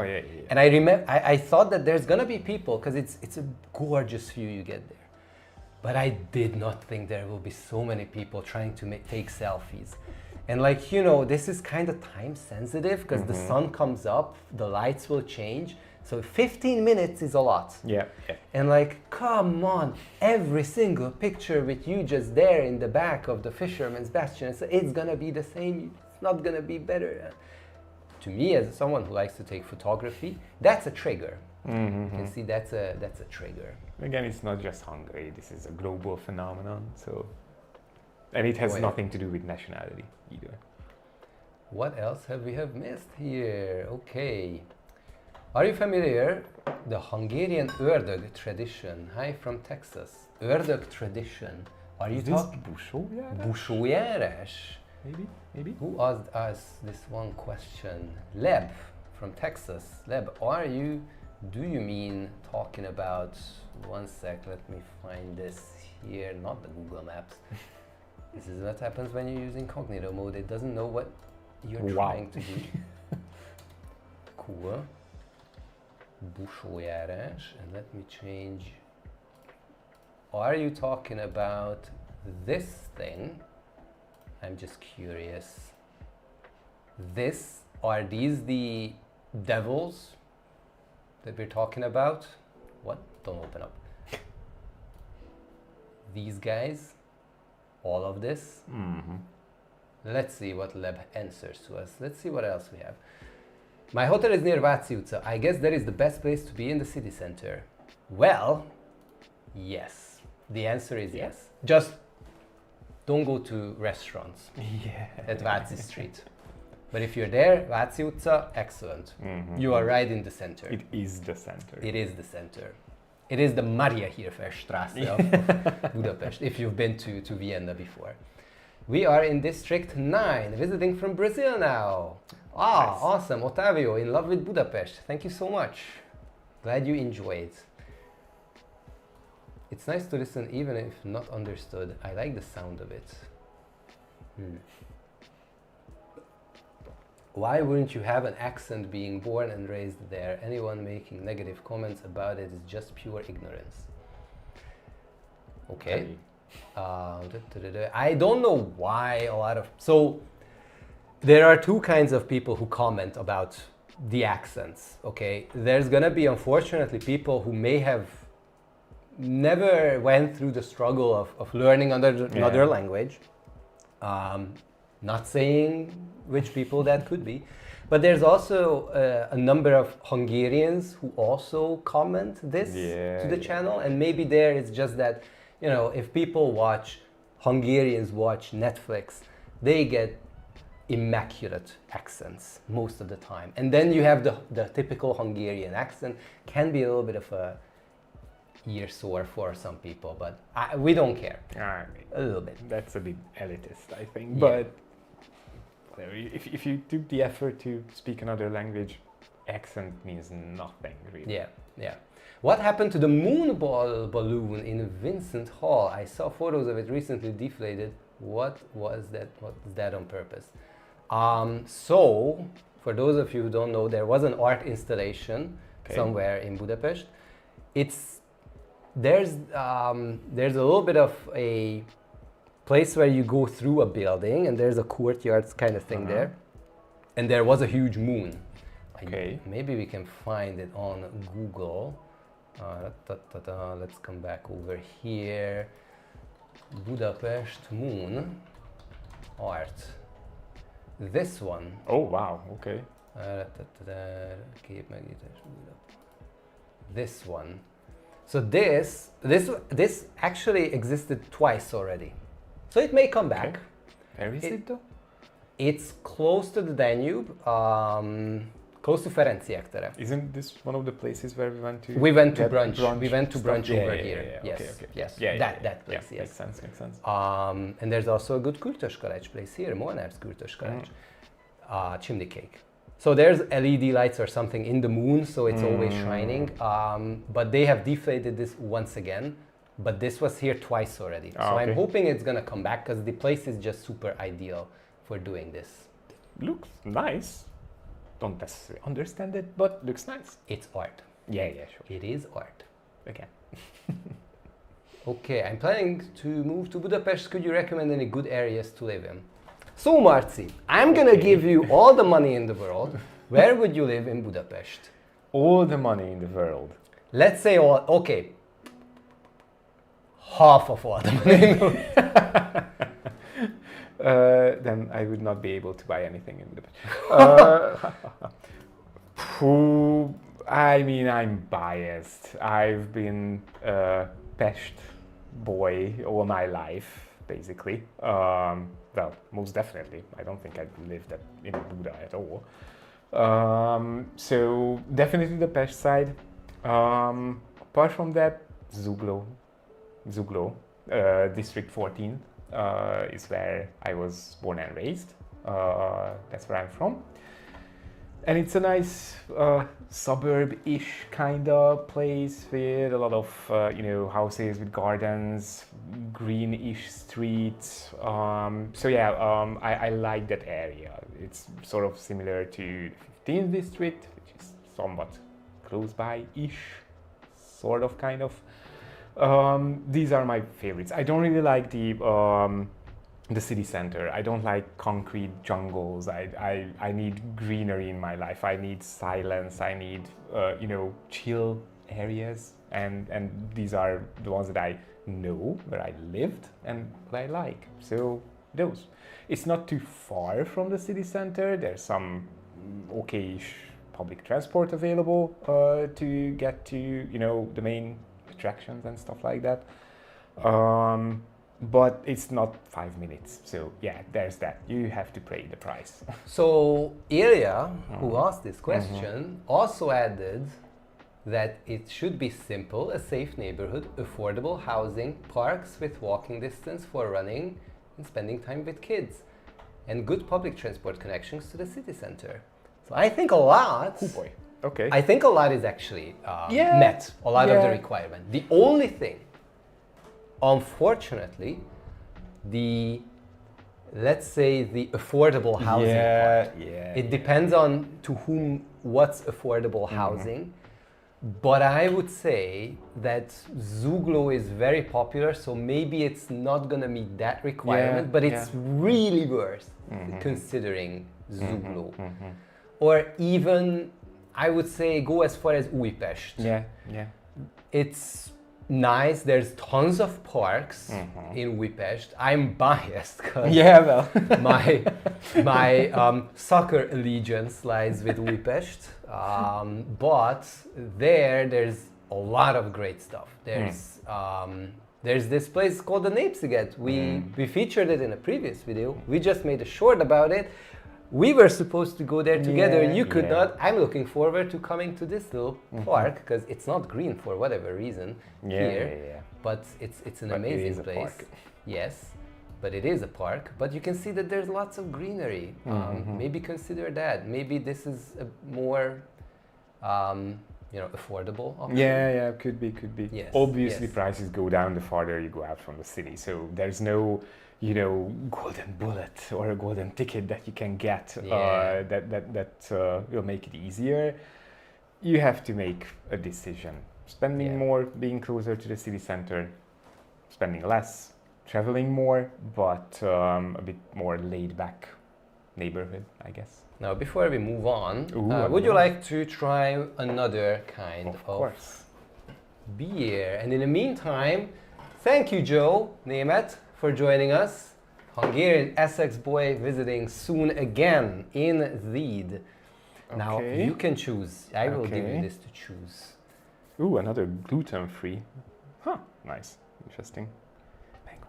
And I thought that there's gonna be people, because it's a gorgeous view you get there. But I did not think there will be so many people trying to take selfies. And like, this is kind of time sensitive because the sun comes up, the lights will change. So 15 minutes is a lot. And like, come on, every single picture with you just there in the back of the Fisherman's Bastion, it's gonna be the same, it's not gonna be better. To me, as someone who likes to take photography, that's a trigger. You can see that's a trigger. Again, it's not just Hungary, this is a global phenomenon, and it has nothing to do with nationality either. What else have we missed here? Okay. Are you familiar The Hungarian ördög tradition. Hi from Texas. Ördög tradition. Are you Is this talking busójárás? busójárás? Maybe? Who asked us this one question? Leb from Texas. Leb, do you mean talking about, one sec, let me find this here, not the Google Maps. This is what happens when you use incognito mode. It doesn't know what you're trying to do. Cool. Busójárás, and let me change. Are you talking about this thing? I'm just curious. Are these the devils that we're talking about? What? Don't open up. These guys? All of this? Mm-hmm. Let's see what Leb answers to us. Let's see what else we have. My hotel is near Váci utca. I guess that is the best place to be in the city center. Well, yes. The answer is yes. Just don't go to restaurants at Váci Street. But if you're there, Váci utca, excellent. Mm-hmm. You are right in the center. It is the center. It is the center. It is the Mariahilferstraße of Budapest, if you've been to Vienna before. We are in District 9, visiting from Brazil now. Nice. Awesome. Otavio, in love with Budapest. Thank you so much. Glad you enjoyed. It's nice to listen even if not understood. I like the sound of it. Why wouldn't you have an accent being born and raised there? Anyone making negative comments about it is just pure ignorance. Okay. I don't know why a lot of... So, there are two kinds of people who comment about the accents, okay? There's gonna be, unfortunately, people who may have never went through the struggle of learning another language. Not saying which people that could be, but there's also a number of Hungarians who also comment this to the channel, and maybe there it's just that, you know, if people Hungarians watch Netflix, they get immaculate accents most of the time. And then you have the typical Hungarian accent, can be a little bit of a ear sore for some people, but we don't care. A little bit. That's a bit elitist, I think. Yeah. But if you took the effort to speak another language, accent means nothing, really. Yeah. What happened to the moonball balloon in Vincent Hall? I saw photos of it recently deflated. What was that? What was that on purpose? So, for those of you who don't know, there was an art installation somewhere in Budapest. There's a little bit of a place where you go through a building, and there's a courtyard kind of thing there, and there was a huge moon. Maybe we can find it on Google. Let's come back over here. Budapest moon art. This one. Oh wow, okay. This one. So this actually existed twice already. So it may come back. Where is it though? It's close to the Danube, close to Ferenciek tere. Isn't this one of the places where we went to? We went to brunch. We went to brunch over here. Yeah. Yes. Okay. That place. Yeah, yes. Makes sense. And there's also a good Kurtöskarecs place here, Molnár's Kurtöskarecs. Chimney cake. So there's LED lights or something in the moon, so it's always shining. But they have deflated this once again. But this was here twice already. So I'm hoping it's gonna come back because the place is just super ideal for doing this. Looks nice. Don't necessarily understand it, but looks nice. It's art. Yeah, sure. It is art. Again. Okay, I'm planning to move to Budapest. Could you recommend any good areas to live in? So Marci, I'm gonna give you all the money in the world. Where would you live in Budapest? All the money in the world. Let's say all, okay. Half of all the money in the world. Then I would not be able to buy anything in Budapest. I mean, I'm biased. I've been a Pest boy all my life, basically. Well, most definitely. I don't think I've lived in Buda at all. So definitely the Pest side. Apart from that, Zuglo, District 14 is where I was born and raised. That's where I'm from. And it's a nice suburb-ish kind of place with a lot of houses with gardens, greenish streets. I like that area. It's sort of similar to 15th district, which is somewhat close by-ish, sort of, kind of. These are my favorites. I don't really like the city center. I don't like concrete jungles. I need greenery in my life. I need silence. I need chill areas, and these are the ones that I know, where I lived, and what I like. So those. It's not too far from the city center. There's some okay-ish public transport available to get to the main attractions and stuff like that. But it's not 5 minutes. So yeah, there's that. You have to pay the price. So Ilya, who asked this question, also added that it should be simple, a safe neighborhood, affordable housing, parks with walking distance for running and spending time with kids, and good public transport connections to the city center. So I think a lot. Oh boy. Okay. I think a lot is actually met. A lot of the requirement. The only thing, unfortunately, let's say the affordable housing part. It depends on to whom what's affordable housing. But I would say that Zuglo is very popular, so maybe it's not gonna meet that requirement, but it's really worth considering Zuglo. Or even, I would say, go as far as Újpest. Yeah. It's nice. There's tons of parks in Újpest. I'm biased because my soccer allegiance lies with Újpest, but there's a lot of great stuff. There's this place called the Népsziget. We featured it in a previous video. We just made a short about it. We were supposed to go there together. You could not. I'm looking forward to coming to this little park because it's not green for whatever reason here. But it's an amazing place. Yes, but it is a park. But you can see that there's lots of greenery. Maybe consider that. Maybe this is a more affordable option. Yeah, could be. Yes, Obviously, prices go down the farther you go out from the city. So there's no golden bullet or a golden ticket that you can get that will make it easier. You have to make a decision. Spending more, being closer to the city center, spending less, traveling more, but a bit more laid back neighborhood, I guess. Now, before we move on, would you like to try another kind of beer? And in the meantime, thank you, Joe Németh, for joining us. Hungarian Essex boy visiting soon again, indeed. Now you can choose. I will give you this to choose. Ooh, another gluten-free. Huh, nice, interesting.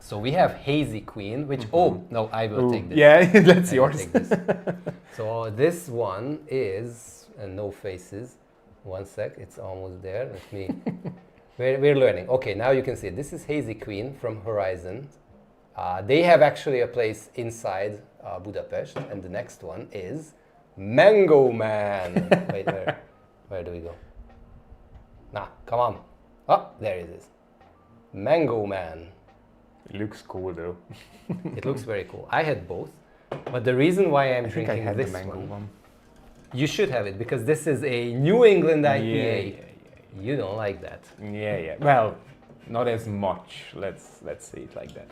So we have Hazy Queen, which I will take this. Yeah, that's yours. So this one is no faces. One sec, it's almost there. Let me. We're learning. Okay, now you can see it. This is Hazy Queen from Horizon. They have actually a place inside Budapest, and the next one is Mango Man. Wait, where do we go? Nah, come on. Oh, there it is. Mango Man. It looks cool though. It looks very cool. I had both, but the reason why I'm drinking this one, you should have it because this is a New England IPA. You don't like that. Yeah. Well, not as much. Let's say it like that.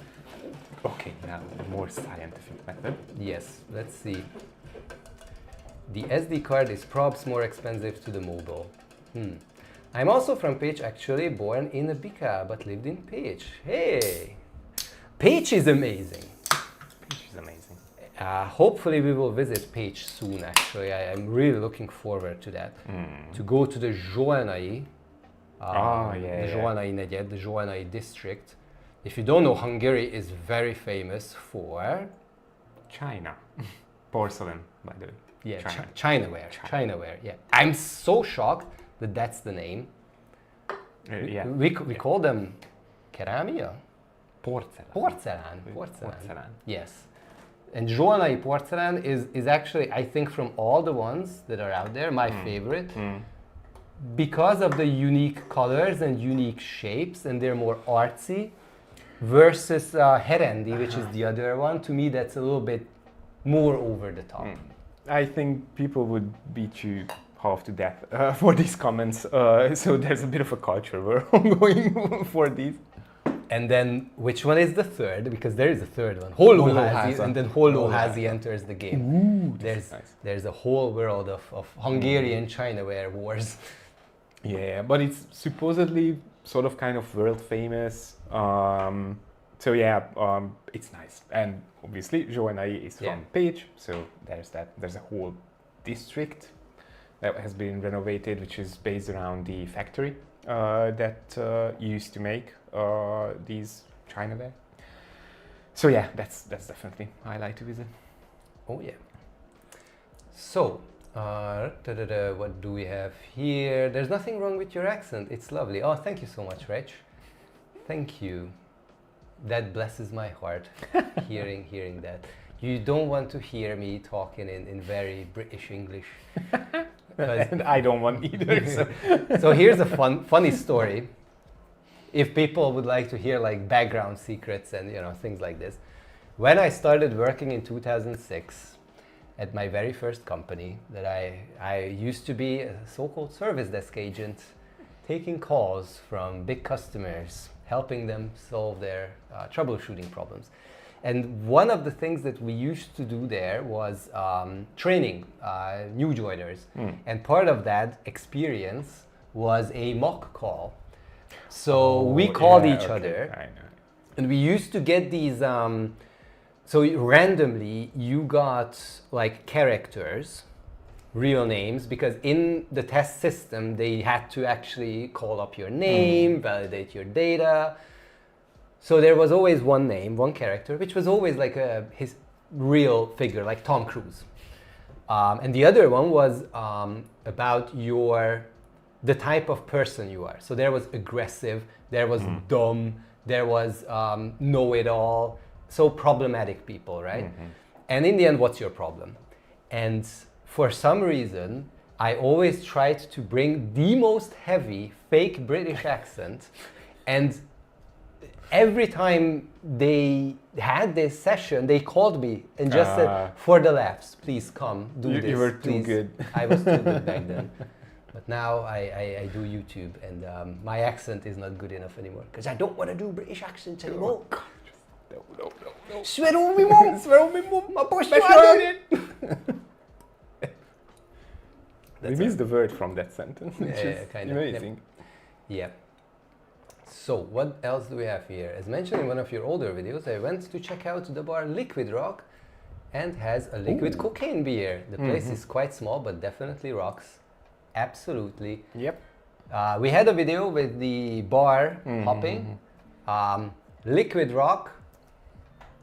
Okay, now more scientific method. Yes, let's see. The SD card is probs more expensive to the mobile. I'm also from Pécs, actually born in Bika, but lived in Pécs. Hey! Pécs is amazing. Pécs is amazing. Hopefully we will visit Pécs soon, actually. I'm really looking forward to that. To go to the Zsolnai, the Zsolnai negyed, the Zsolnai district. If you don't know, Hungary is very famous for... China. Porcelain, by the way. Yeah, Chinaware, yeah. I'm so shocked that that's the name. Yeah. We call them kerámia? Porcelain. Porcelain. Yes. And zsolnai porcelain is actually, I think, from all the ones that are out there, my favorite. Because of the unique colors and unique shapes, and they're more artsy, versus herendi, which is the other one. To me, that's a little bit more over the top. I think people would beat you half to death for these comments. So there's a bit of a culture war going for these. And then, which one is the third? Because there is a third one. Holoházi, Holoházi. and then Holoházi enters the game. Ooh, There's a whole world of Hungarian Chinaware wars. Yeah, but it's supposedly sort of kind of world famous. So yeah, it's nice. And obviously, QnA is from Pécs, so there's that. There's a whole district that has been renovated, which is based around the factory that used to make these Chinaware. So yeah, that's definitely a highlight to visit. Oh yeah. So, what do we have here? There's nothing wrong with your accent. It's lovely. Oh, thank you so much, Reg. Thank you. That blesses my heart, hearing that. You don't want to hear me talking in very British English. And I don't want either. So, so here's a funny story. If people would like to hear like background secrets and things like this. When I started working in 2006, at my very first company, that I used to be a so-called service desk agent, taking calls from big customers, helping them solve their troubleshooting problems. And one of the things that we used to do there was training new joiners. And part of that experience was a mock call. So we called each other, I know. and we used to get these so randomly you got like characters, real names, because in the test system they had to actually call up your name, validate your data. So there was always one name, one character, which was always like his real figure, like Tom Cruise. And the other one was about the type of person you are. So there was aggressive, there was dumb, there was know-it-all. So problematic people, right? And in the end, what's your problem? And for some reason, I always tried to bring the most heavy fake British accent. And every time they had this session, they called me and just said, for the laughs, please come, do this. You were please. too good. I was too good back then. But now I do YouTube, and my accent is not good enough anymore. Because I don't want to do British accents anymore. No. Swear on me mum, my boss We missed the word from that sentence, which is kind of amazing. Yeah. So what else do we have here? As mentioned in one of your older videos, I went to check out the bar Liquid Rock, and has a liquid cocaine beer. The place is quite small, but definitely rocks. Absolutely. Yep. We had a video with the bar hopping. Liquid Rock,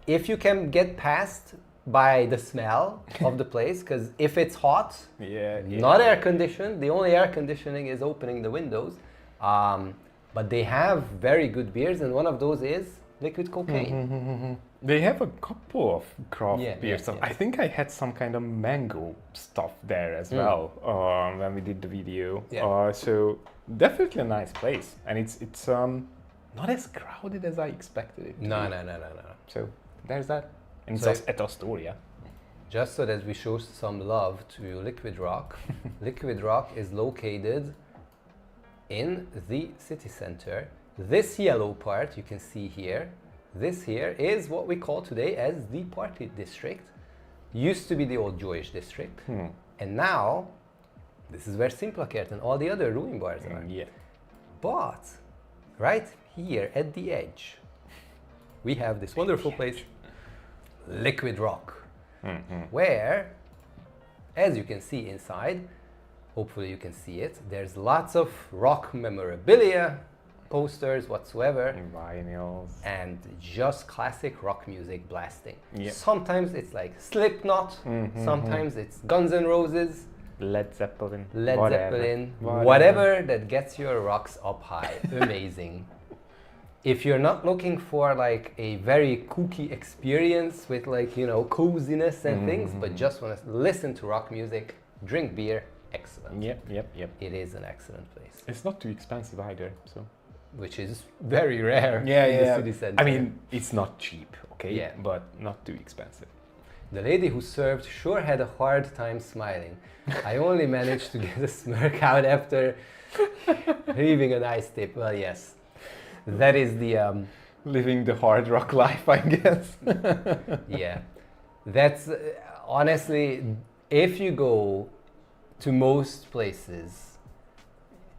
if you can get past by the smell of the place, because if it's hot, not air conditioned, the only air conditioning is opening the windows. But they have very good beers, and one of those is liquid cocaine. They have a couple of craft beers. Yeah. I think I had some kind of mango stuff there as well when we did the video. Yeah. So definitely a nice place, and it's not as crowded as I expected it to No. be. So there's that. And So it's at Astoria. Just so that we show some love to Liquid Rock, Liquid Rock is located in the city center. This yellow part you can see here, this here is what we call today as the party district. Used to be the old Jewish district, and now this is where Simplakert and all the other ruin bars are. Yeah. But right here at the edge, we have this wonderful place, Liquid Rock, where, as you can see inside, hopefully you can see it, there's lots of rock memorabilia, posters whatsoever, Vinyls. and just classic rock music blasting. Yep. Sometimes it's like Slipknot, sometimes it's Guns N' Roses, Led Zeppelin. Led whatever. Zeppelin, whatever that gets your rocks up high. Amazing. If you're not looking for like a very kooky experience with like, you know, coziness and things, but just want to listen to rock music, drink beer, excellent. Yep. It is an excellent place. It's not too expensive either, so. Which is very rare in the city center. I mean, it's not cheap, okay? Yeah. But not too expensive. The lady who served sure had a hard time smiling. I only managed to get a smirk out after leaving a nice tip. Well, yes. That is the... Living the hard rock life, I guess. yeah. That's... honestly, if you go to most places,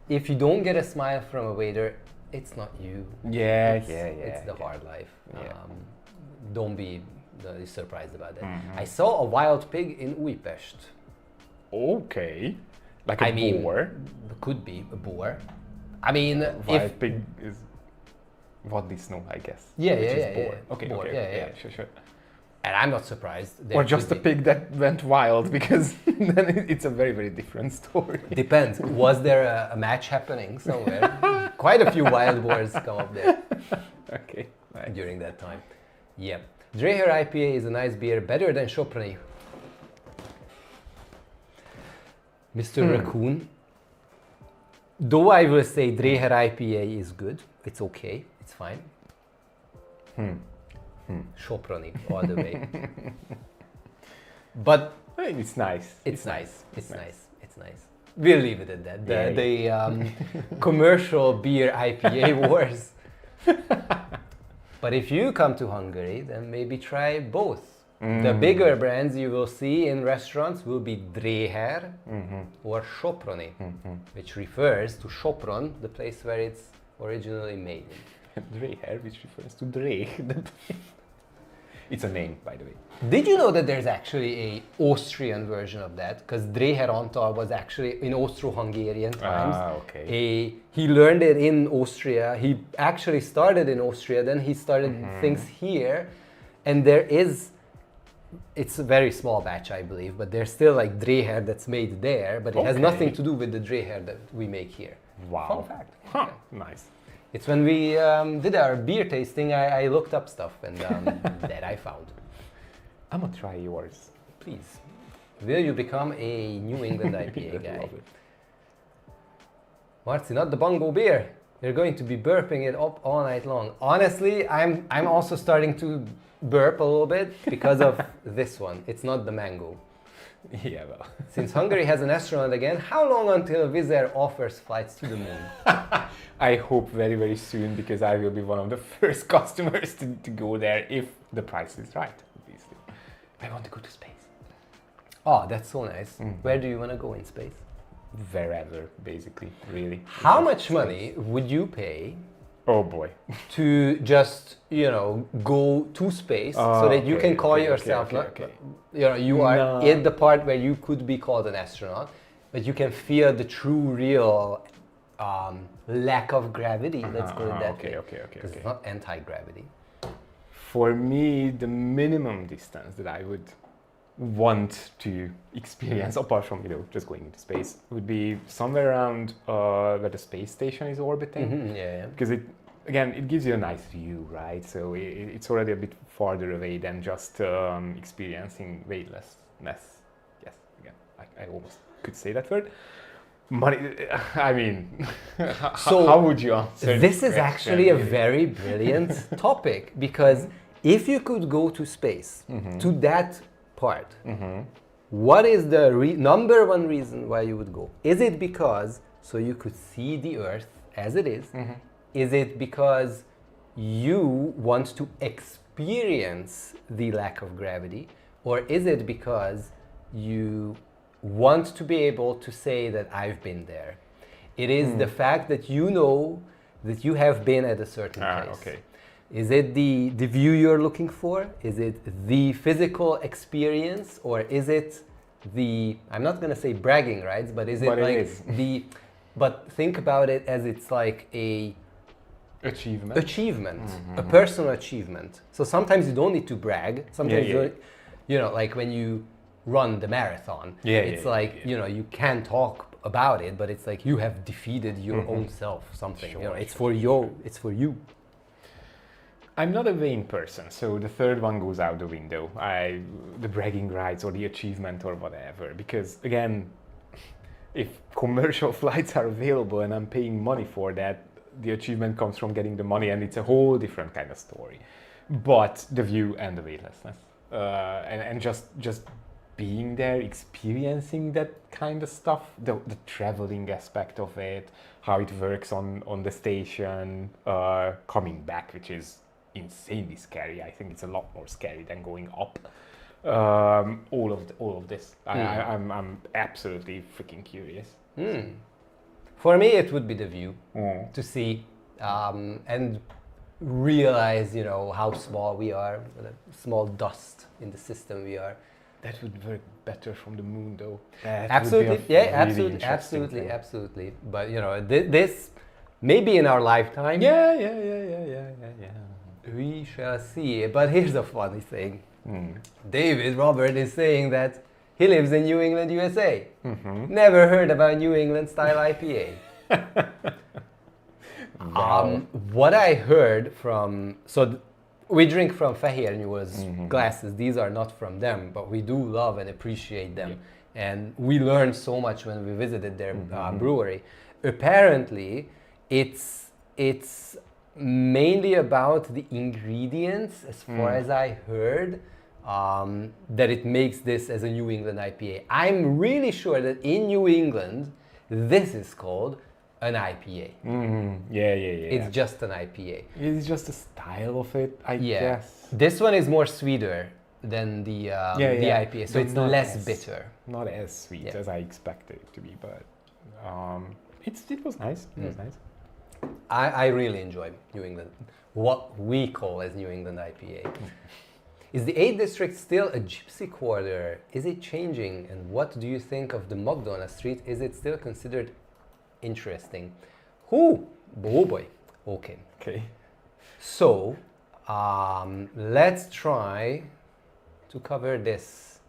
if you don't get a smile from a waiter, it's not you. It's the hard life. Yeah. Don't be surprised about that. I saw a wild pig in Újpest. Okay. Like a boar? Could be a boar. I mean, Wild pig is what they know, I guess. Yeah. Okay, boar, okay, sure. And I'm not surprised. Or just a pig that went wild, because then it's a very, very different story. Depends. Was there a match happening somewhere? Quite a few wild boars come up there. Okay. Nice. During that time. Yeah. Dreher IPA is a nice beer, better than Soproni. Mr. Raccoon. Though I will say Dreher IPA is good, it's okay, it's fine. Soproni all the way. But it's nice. It's nice. We'll leave it at that. The commercial beer IPA wars. But if you come to Hungary, then maybe try both. The bigger brands you will see in restaurants will be Dreher or Soproni, which refers to Sopron, the place where it's originally made. Dreher, which refers to Dreh. It's a name, by the way. Did you know that there's actually a Austrian version of that? Because Dreher Antal was actually in Austro-Hungarian times. Okay. He learned it in Austria. He actually started in Austria, then he started things here. And there is, it's a very small batch, I believe, but there's still like Dreher that's made there, but it has nothing to do with the Dreher that we make here. Wow. Fun fact. Huh. Nice. It's when we did our beer tasting, I looked up stuff and that I found. I'm gonna try yours. Please. Will you become a New England IPA guy? Love it. Marci, not the bongo beer. You're going to be burping it up all night long. Honestly, I'm also starting to burp a little bit because of this one. It's not the mango. Yeah, well. Since Hungary has an astronaut again, how long until Wizz Air offers flights to the moon? I hope very, very soon, because I will be one of the first customers to go there if the price is right, obviously. I want to go to space. Oh, that's so nice. Where do you want to go in space? Wherever, basically, really. How much money would you pay Oh boy. to just, you know, go to space so that you can call yourself, you know, you are in the part where you could be called an astronaut, but you can feel the true, real lack of gravity, let's put it that way. Because it's not anti-gravity. For me, the minimum distance that I would want to experience, apart from, you know, just going into space, would be somewhere around where the space station is orbiting. Because it gives you a nice view, right? So it's already a bit farther away than just experiencing weightlessness. Yes, again, I almost could say that word. Money, I mean, how would you answer this is actually a very brilliant topic, because if you could go to space, to that part, what is the number one reason why you would go? Is it because so you could see the Earth as it is? Is it because you want to experience the lack of gravity? Or is it because you want to be able to say that I've been there? It is the fact that you know that you have been at a certain place. Is it the view you're looking for? Is it the physical experience? Or is it the, I'm not going to say bragging rights, but is it but think about it as it's like a achievement, a personal achievement. So sometimes you don't need to brag. Sometimes you know, like when you run the marathon. Yeah, it's yeah, like, yeah. you know, you can talk about it, but it's like you have defeated your own self, something. Sure, you know, it's sure. for you. It's for you. I'm not a vain person, so the third one goes out the window. The bragging rights or the achievement or whatever. Because again, if commercial flights are available and I'm paying money for that, the achievement comes from getting the money, and it's a whole different kind of story. But the view and the weightlessness, and just being there, experiencing that kind of stuff, the traveling aspect of it, how it works on the station, coming back, which is insanely scary. I think it's a lot more scary than going up. All of this, I'm absolutely freaking curious. For me, it would be the view to see and realize, you know, how small we are, what a small dust in the system we are. That would work better from the moon, though. Absolutely, yeah, absolutely. But you know, this maybe in our lifetime. Yeah. We shall see. But here's a funny thing. David Robert is saying that he lives in New England, USA. Never heard about New England style IPA. Wow. What I heard from, we drink from Fehér Nyúl's glasses. These are not from them, but we do love and appreciate them. And we learned so much when we visited their brewery. Apparently, it's mainly about the ingredients, as far as I heard, that it makes this as a New England IPA. I'm really sure that in New England, this is called an IPA. Yeah. It's just an IPA. It's just the style of it, I guess. This one is more sweeter than the IPA, so it's less bitter. Not as sweet as I expected it to be, but it was nice. It was nice. I really enjoy New England, what we call as New England IPA. Is the 8th district still a gypsy quarter? Is it changing? And what do you think of the McDonald Street? Is it still considered interesting? Oh boy. Okay. So, let's try to cover this.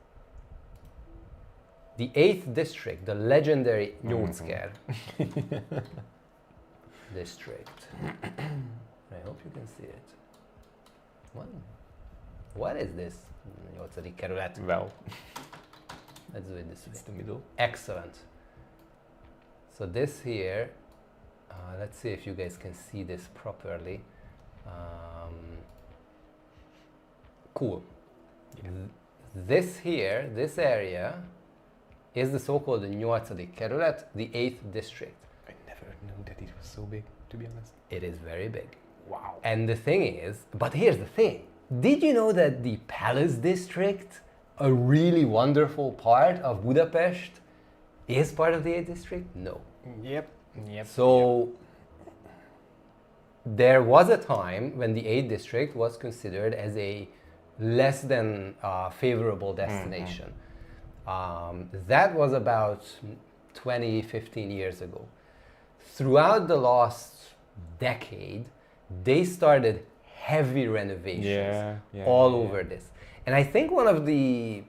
The 8th district, the legendary Nyolcker district. I hope you can see it. What is this? 8. kerület. Well, Let's do it this way. it's the middle. Excellent. So this here, let's see if you guys can see this properly. Cool. This here, this area, is the so-called 8. kerület, the 8th district. I never knew that it was so big, to be honest. It is very big. Wow. And the thing is, but here's the thing. Did you know that the Palace district, a really wonderful part of Budapest, is part of the 8th district? No. Yep. So there was a time when the 8th district was considered as a less than favorable destination. That was about 15 years ago. Throughout the last decade, they started heavy renovations all over this. And I think one of the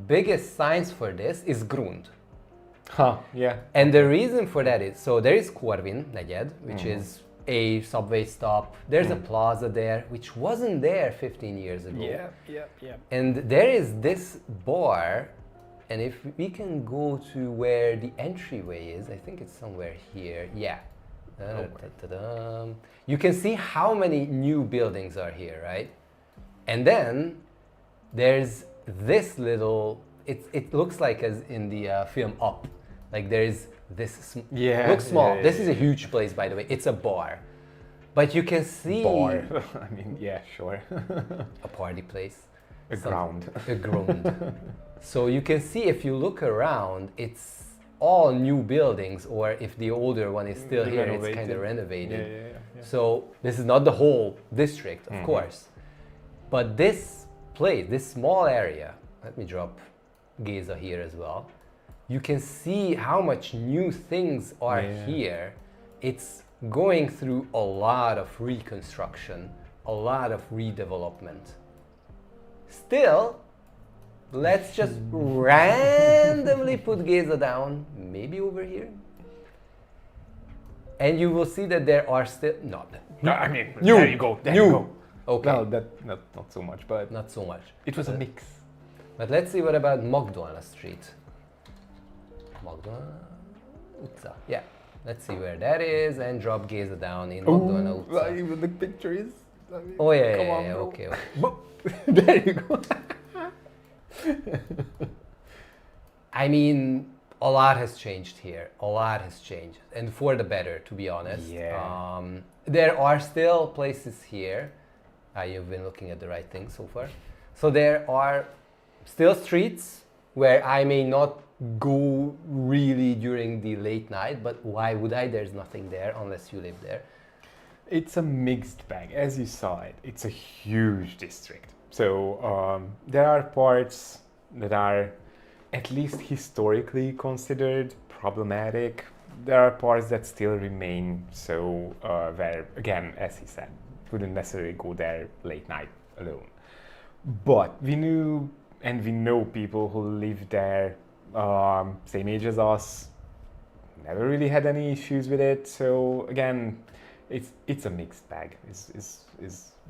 biggest signs for this is Grund. And the reason for that is, so there is Corvin negyed, which is a subway stop. There's a plaza there, which wasn't there 15 years ago. And there is this bar, and if we can go to where the entryway is, I think it's somewhere here. You can see how many new buildings are here, right? And then there's this little, it looks like as in the film Up. Like there's this, looks small. This is a huge place, by the way. It's a bar. But you can see... Bar. I mean, sure. A party place. A ground. A ground. So you can see if you look around, it's all new buildings, or if the older one is still here, it's kind of renovated. So this is not the whole district, of course. But this place, this small area, let me drop Geza here as well. You can see how much new things are here. It's going through a lot of reconstruction, a lot of redevelopment. Still, let's just randomly put Geza down, maybe over here. And you will see that there are still, no, I mean, New. there you go. There New. you go. okay, No, not so much, but not so much. it was a mix. But let's see what about Magdalena Street. Magdalena utca. Yeah, let's see where that is and drop Geza down in Magdalena utca. Even the picture is. I mean, Oh yeah, come yeah, on, yeah, bro. okay. There you go. I mean, a lot has changed here. A lot has changed, and for the better, to be honest. Yeah. There are still places here. You've been looking at the right thing so far. So there are still streets where I may not go really during the late night, but why would I? There's nothing there unless you live there. It's a mixed bag, as you saw it. It's a huge district. So there are parts that are at least historically considered problematic. There are parts that still remain so where, again, as he said, wouldn't necessarily go there late night alone. But we knew and we know people who live there, same age as us, never really had any issues with it. So again, it's a mixed bag. Is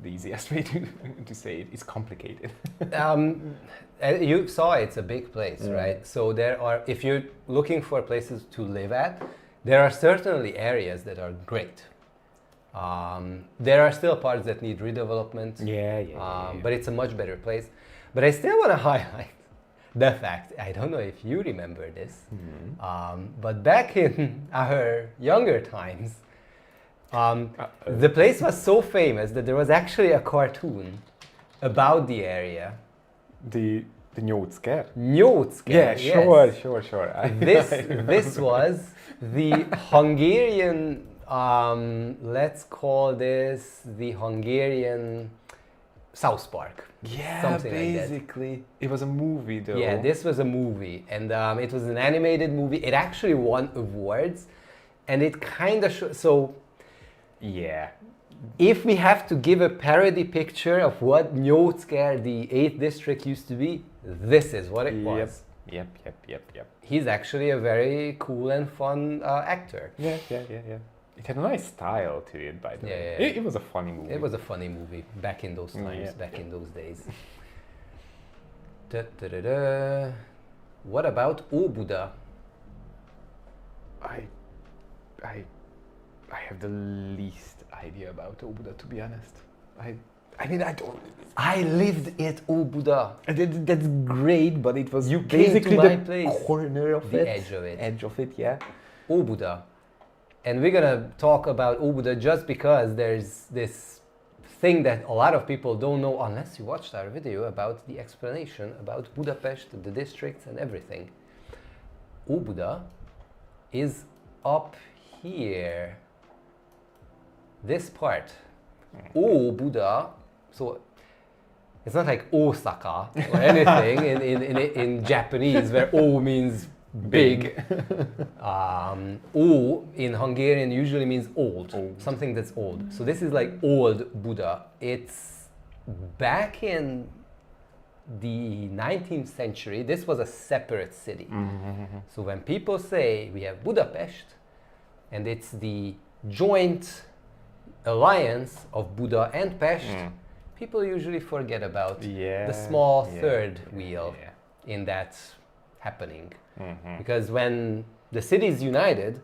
the easiest way to say it. It's complicated. You saw it's a big place, right? So there are, if you're looking for places to live at, there are certainly areas that are great. There are still parts that need redevelopment. Yeah. But it's a much better place. But I still want to highlight the fact, I don't know if you remember this, but back in our younger times, the place was so famous that there was actually a cartoon about the area. The Nyócz. Nyócz. Yeah, yes. sure. This was the Hungarian, let's call this the Hungarian South Park. Yeah, Something basically. Like that. It was a movie though. Yeah, this was a movie, and it was an animated movie. It actually won awards, and it kind of so. Yeah. If we have to give a parody picture of what Nyócz, the 8th district, used to be, this is what it was. Yep. He's actually a very cool and fun actor. Yeah. It had a nice style to it, by the way. Yeah. It was a funny movie. It was a funny movie back in those times, back in those days. What about Óbuda? I have the least idea about Óbuda, to be honest. I mean, I don't. I lived at Óbuda. That's great, but it was you basically came to my the place. corner of the it. Edge of it, yeah. Óbuda. And we're gonna talk about Óbuda just because there's this thing that a lot of people don't know unless you watched our video about the explanation about Budapest, the districts and everything. Óbuda is up here. This part. Óbuda, so it's not like Osaka or anything in Japanese where O means big. O in Hungarian usually means old, something that's old. So this is like old Buda. It's back in the 19th century. This was a separate city. So when people say we have Budapest and it's the joint alliance of Buda and Pest, people usually forget about the small third wheel in that happening. Because when the cities united,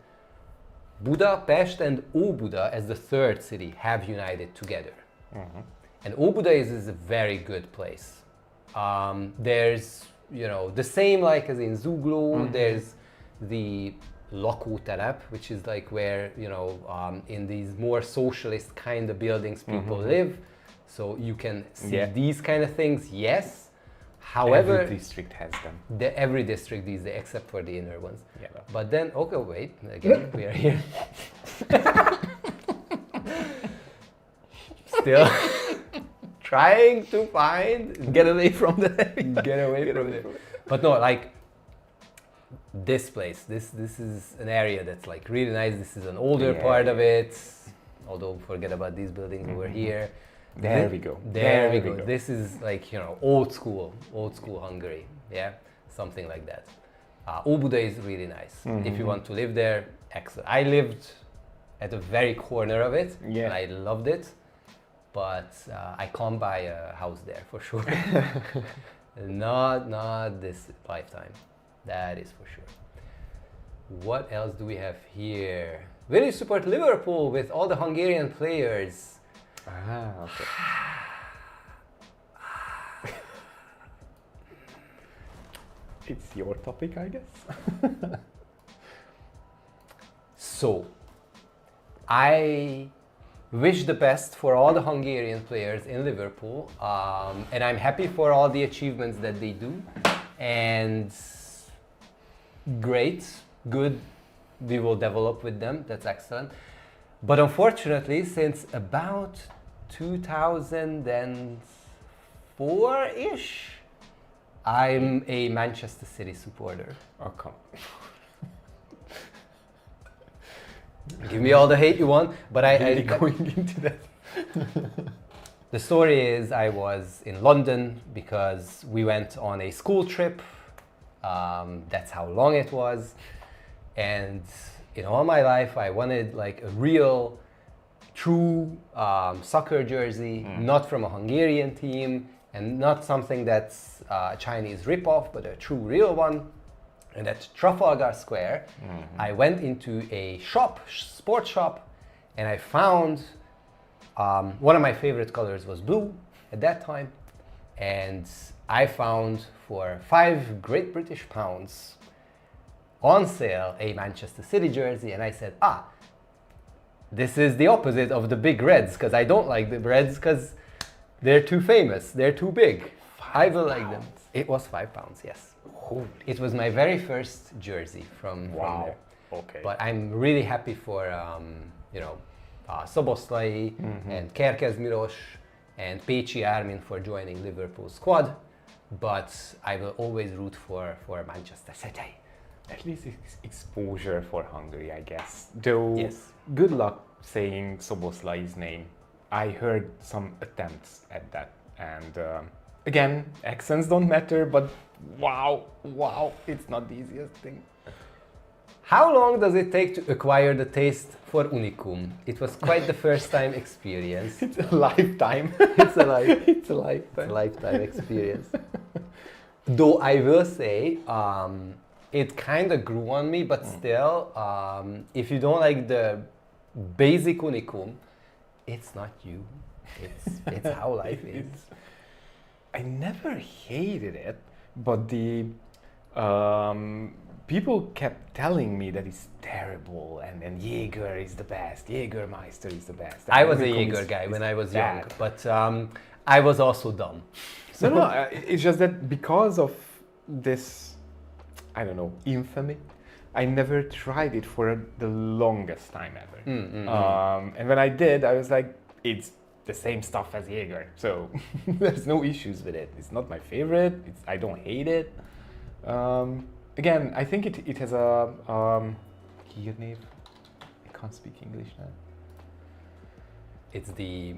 Budapest and Óbuda as the third city have united together. And Óbuda is a very good place. There's, the same like as in Zugló, there's the lakótelep, which is like where, in these more socialist kind of buildings people live. So you can see these kind of things, yes. However, every district has them. Every district these days, except for the inner ones. Yeah. But then, okay, wait, again, we are here. Still trying to Get away from that. Get away from it. But no, like, this place, this is an area that's like really nice. This is an older part of it. Although forget about these buildings over here. There we go. There we go. This is like, old school Hungary. yeah, something like that. Óbuda is really nice. If you want to live there, excellent. I lived at the very corner of it, Yeah. and I loved it, but I can't buy a house there for sure. Not this lifetime, that is for sure. What else do we have here? Will you support Liverpool with all the Hungarian players? Okay. It's your topic, I guess. So, I wish the best for all the Hungarian players in Liverpool, and I'm happy for all the achievements that they do. And great, good, we will develop with them. That's excellent. But unfortunately, since about 2004-ish, I'm a Manchester City supporter. Oh, come. Give me all the hate you want, but Really going into that. The story is I was in London because we went on a school trip. That's how long it was. And in all my life, I wanted like a real, true soccer jersey, not from a Hungarian team, and not something that's a Chinese ripoff, but a true, real one. And at Trafalgar Square, I went into a shop, sports shop, and I found one of my favorite colors was blue at that time, and I found for £5 Great British pounds on sale a Manchester City jersey, and I said, this is the opposite of the big Reds, because I don't like the Reds because they're too famous, they're too big. I will like them. It was £5, yes. Holy. It was my very first jersey from there. Okay. But I'm really happy for Szoboszlai and Kerkez Milos and Pécsi Armin for joining Liverpool squad. But I will always root for Manchester City. At least it's exposure for Hungary, I guess. Though, Yes. good luck saying Szoboszlai's name. I heard some attempts at that, and again, accents don't matter, but wow, it's not the easiest thing. How long does it take to acquire the taste for unicum? It was quite the first time experience. It's a lifetime. It's a lifetime. It's a lifetime. Lifetime experience. Though I will say, it kind of grew on me, but still, if you don't like the basic unicum, it's not you. It's how life is. I never hated it, but the people kept telling me that it's terrible and Jaeger is the best, Jägermeister is the best. I was a Unicum Jaeger is guy when I was young, bad. but I was also dumb. So no, it's just that because of this, I don't know, infamy, I never tried it for the longest time ever. And when I did, I was like, it's the same stuff as Jaeger, so there's no issues with it. It's not my favorite. I don't hate it. Again, I think it has a hírnév. I can't speak English now. It's the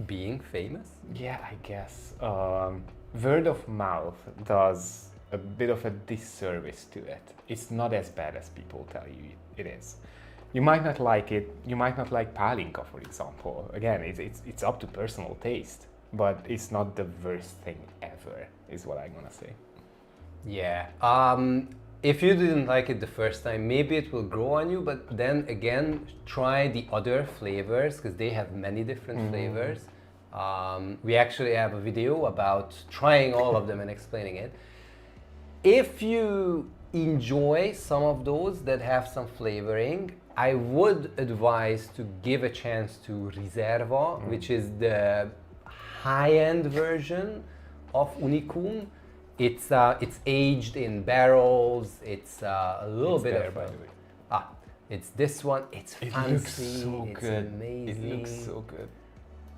being famous. Yeah, I guess. Word of mouth does a bit of a disservice to it. It's not as bad as people tell you it is. You might not like it. You might not like pálinka, for example. Again, it's up to personal taste, but it's not the worst thing ever, is what I'm gonna say. Yeah. If you didn't like it the first time, maybe it will grow on you, but then again, try the other flavors because they have many different flavors. We actually have a video about trying all of them and explaining it. If you enjoy some of those that have some flavoring, I would advise to give a chance to Riserva, which is the high-end version of Unicum. It's aged in barrels. It's a little bit there, of by the way. It's this one. It's fancy. Looks so it's good. amazing. It looks so good.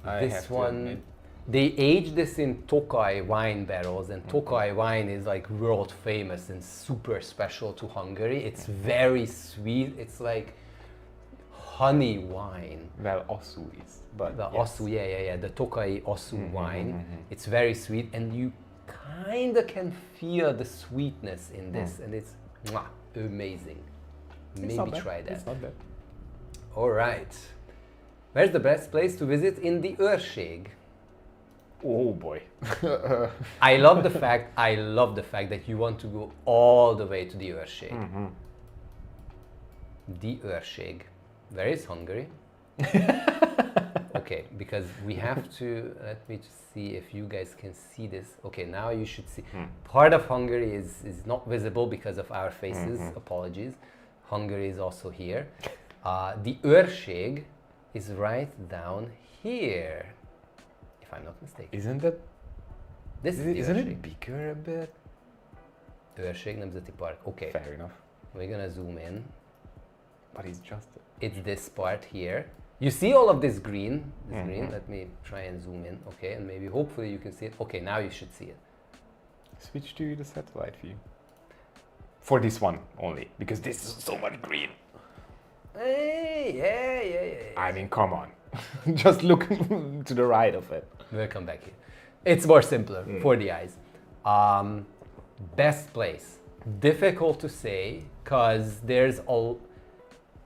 I This have to one, admit. they age this in Tokaj wine barrels, and Tokaj wine is like world famous and super special to Hungary. It's very sweet. It's like honey wine. Well, Osu is, but The yes. Osu, yeah. The Tokaj Osu wine. It's very sweet, and you kinda can feel the sweetness in this, and it's amazing. Maybe try that. It's not bad. All right. Where's the best place to visit in the Őrség? Oh boy. I love the fact that you want to go all the way to the Őrség. The Őrség. Where is Hungary? Okay, because we have to, let me just see if you guys can see this. Okay, now you should see. Part of Hungary is not visible because of our faces, apologies. Hungary is also here. The Őrség is right down here, if I'm not mistaken. Isn't it? This is the Isn't Őrség. it bigger a bit? Őrség Nemzeti Park. Okay, Fair enough. we're gonna zoom in. But it's just. It's this part here. You see all of this green? Green. Let me try and zoom in. Okay, and maybe hopefully you can see it. Okay, now you should see it. Switch to the satellite view. For this one only, because this is so much green. Hey, yeah. I mean, come on. Just look to the right of it. We'll come back here. It's more simpler for the eyes. Best place. Difficult to say, because there's all.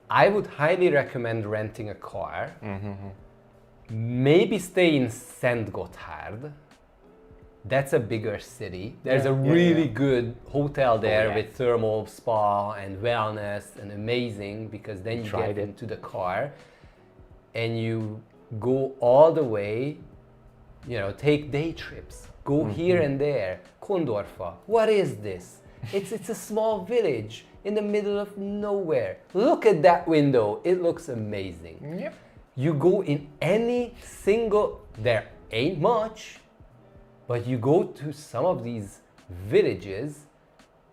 I would highly recommend renting a car. Maybe stay in Szent Gotthard. That's a bigger city. There's a really good hotel there with thermal spa and wellness and amazing, because then you get into the car and you go all the way, you know, take day trips, go here and there. Kondorfa, what is this? It's a small village in the middle of nowhere. Look at that window, it looks amazing. Yep. You go in any single, there ain't much, but you go to some of these villages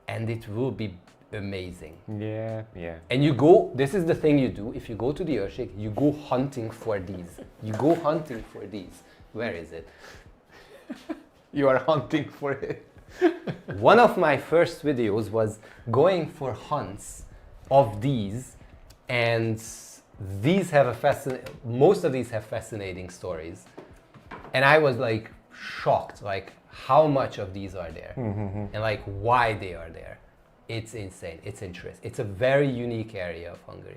and it will be amazing. Yeah. And you go, this is the thing you do, if you go to the Őrség, you go hunting for these. Where is it? You are hunting for it. One of my first videos was going for hunts of these, and these have most of these have fascinating stories. And I was like shocked, like how much of these are there and like why they are there. It's insane, it's interesting. It's a very unique area of Hungary.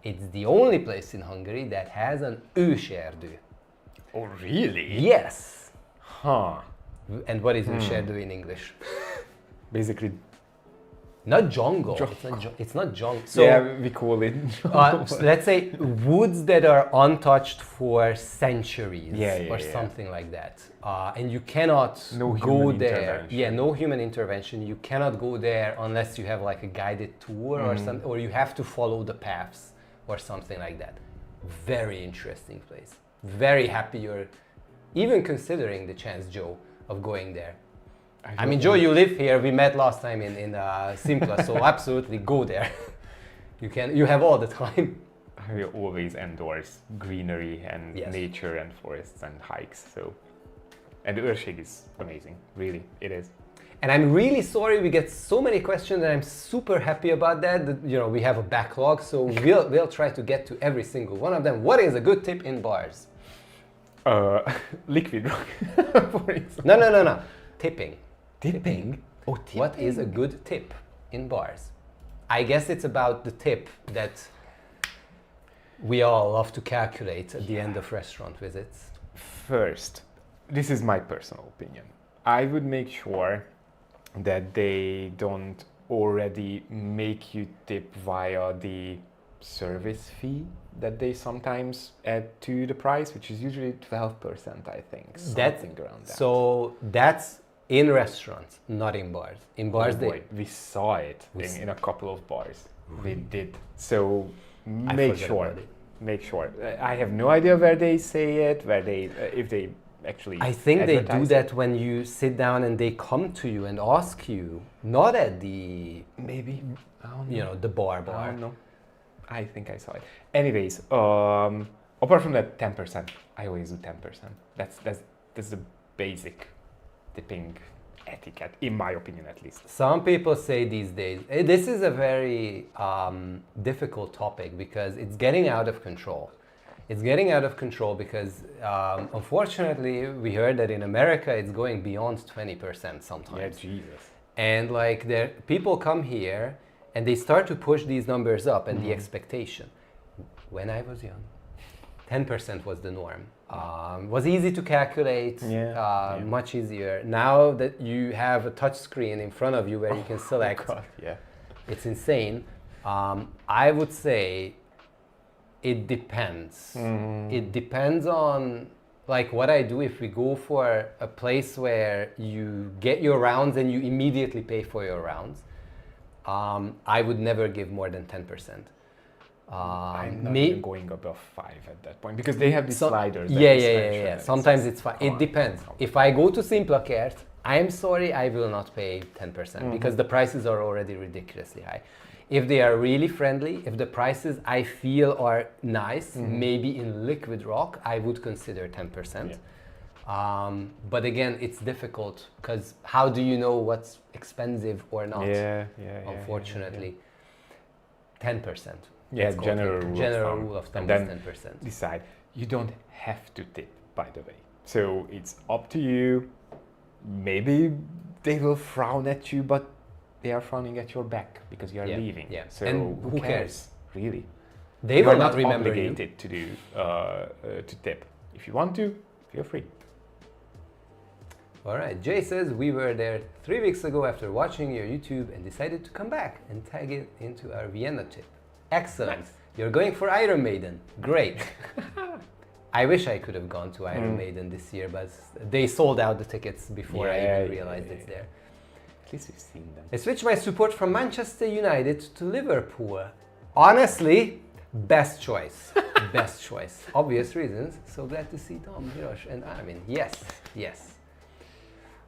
It's the only place in Hungary that has an őserdő. Oh, really? Yes. Huh. And what is őserdő in English? Basically, not jungle. It's not jungle. So, yeah, we call it. Let's say woods that are untouched for centuries, or yeah. something like that. And you cannot go there. Yeah, no human intervention. You cannot go there unless you have like a guided tour or something, or you have to follow the paths or something like that. Very interesting place. Very happy you're even considering the chance, Joe, of going there. I mean, Joe, you live here. We met last time in Simpla, so absolutely go there. You have all the time. I always endorse greenery and nature and forests and hikes. So, and the Őrség is amazing. Really, it is. And I'm really sorry we get so many questions, and I'm super happy about that. You know, we have a backlog, so we'll try to get to every single one of them. What is a good tip in bars? Liquid rock, for example. No. Tipping. Tipping? Oh, tipping. What is a good tip in bars? I guess it's about the tip that we all love to calculate at the end of restaurant visits. First, this is my personal opinion. I would make sure that they don't already make you tip via the service fee that they sometimes add to the price, which is usually 12%, I think. Something around that. So that's in restaurants, not in bars. In bars, we saw it in a couple of bars. We did. So make sure. I have no idea where they say it, if they actually. I think they do that when you sit down and they come to you and ask you, not at the maybe I don't know. You know, the bar. I don't know. I think I saw it. Anyways, apart from that, 10%. I always do 10%. That's the basic tipping etiquette, in my opinion, at least. Some people say these days, this is a very difficult topic because it's getting out of control. It's getting out of control because unfortunately we heard that in America it's going beyond 20% sometimes. Yeah, Jesus. And like people come here and they start to push these numbers up and the expectation. When I was young, 10% was the norm. Was easy to calculate, much easier. Now that you have a touch screen in front of you where you can select, God, yeah. it's insane. I would say it depends. It depends on like what I do. If we go for a place where you get your rounds and you immediately pay for your rounds, I would never give more than 10%. I'm not even going above 5 at that point because they have these sliders. Yeah. Sometimes it's fine. It depends. If I go to Simplakert, I'm sorry, I will not pay 10% because the prices are already ridiculously high. If they are really friendly, if the prices I feel are nice, maybe in liquid rock, I would consider 10%. Yeah. But again, it's difficult because how do you know what's expensive or not? Unfortunately, 10%. Yeah, general rule of thumb is 10%. Decide. You don't have to tip, by the way. So it's up to you. Maybe they will frown at you, but they are frowning at your back because you are leaving. Yeah. So and who cares? Really? They will not remember obligated you. To do to tip. If you want to, feel free. All right. Jay says we were there 3 weeks ago after watching your YouTube and decided to come back and tag it into our Vienna tip. Excellent. Nice. You're going for Iron Maiden. Great. I wish I could have gone to Iron Maiden this year, but they sold out the tickets before I even realized it's there. At least we've seen them. I switched my support from Manchester United to Liverpool. Honestly, best choice. Best choice. Obvious reasons. So glad to see Tom, Hirosh, and Armin. Yes.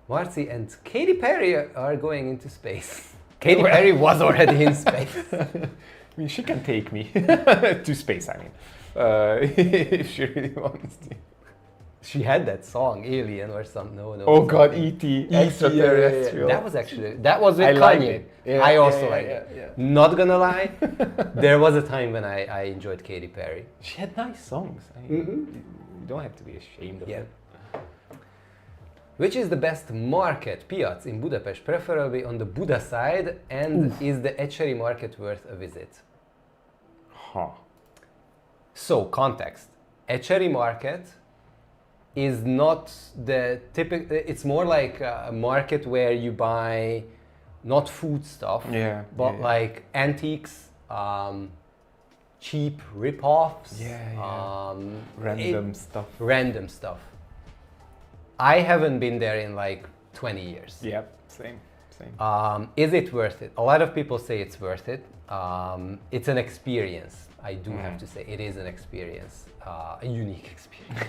Marcy and Katy Perry are going into space. Katy Perry was already in space. I mean, she can take me to space, I mean, if she really wants to. She had that song, Alien or something. No. Oh God, E.T. Extraterrestrial. That was with Kanye. I also like it. Yeah. Not gonna lie, there was a time when I enjoyed Katy Perry. She had nice songs. I mean, you don't have to be ashamed of it. Which is the best market, piac, in Budapest, preferably on the Buda side, and is the Ecseri market worth a visit? So, context. Ecseri market is not the typical, it's more like a market where you buy not food stuff, but like antiques, cheap rip-offs, random stuff. I haven't been there in like 20 years. Yep, same. Is it worth it? A lot of people say it's worth it. It's an experience. I do have to say it is an experience, a unique experience.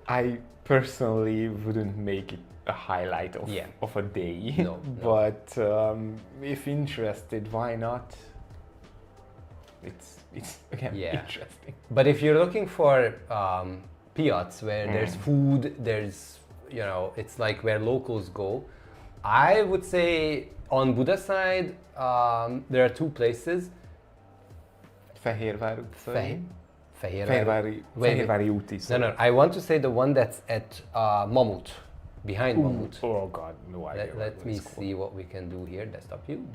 I personally wouldn't make it a highlight of a day. No. But if interested, why not? It's again interesting. But if you're looking for piacs where there's food, there's it's like where locals go. I would say on Buda side there are two places. Fehérvári úti. No, I want to say the one that's at Mamut, behind Mamut. Oh God, no idea. Let me see what we can do here. Desktop view.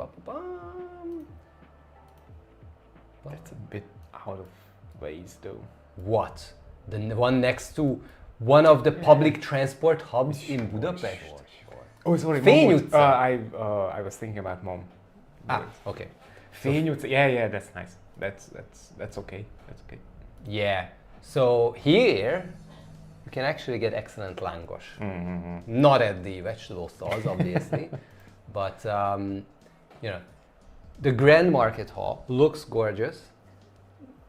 That's a bit out of ways though. What? The one next to one of the public transport hubs in Budapest? Sure. Oh, sorry, Fényutca. I was thinking about Mom. Okay. Fényutca. Yeah, that's nice. That's okay. Yeah. So here you can actually get excellent langos. Not at the vegetable stalls, obviously, but the Grand Market Hall looks gorgeous.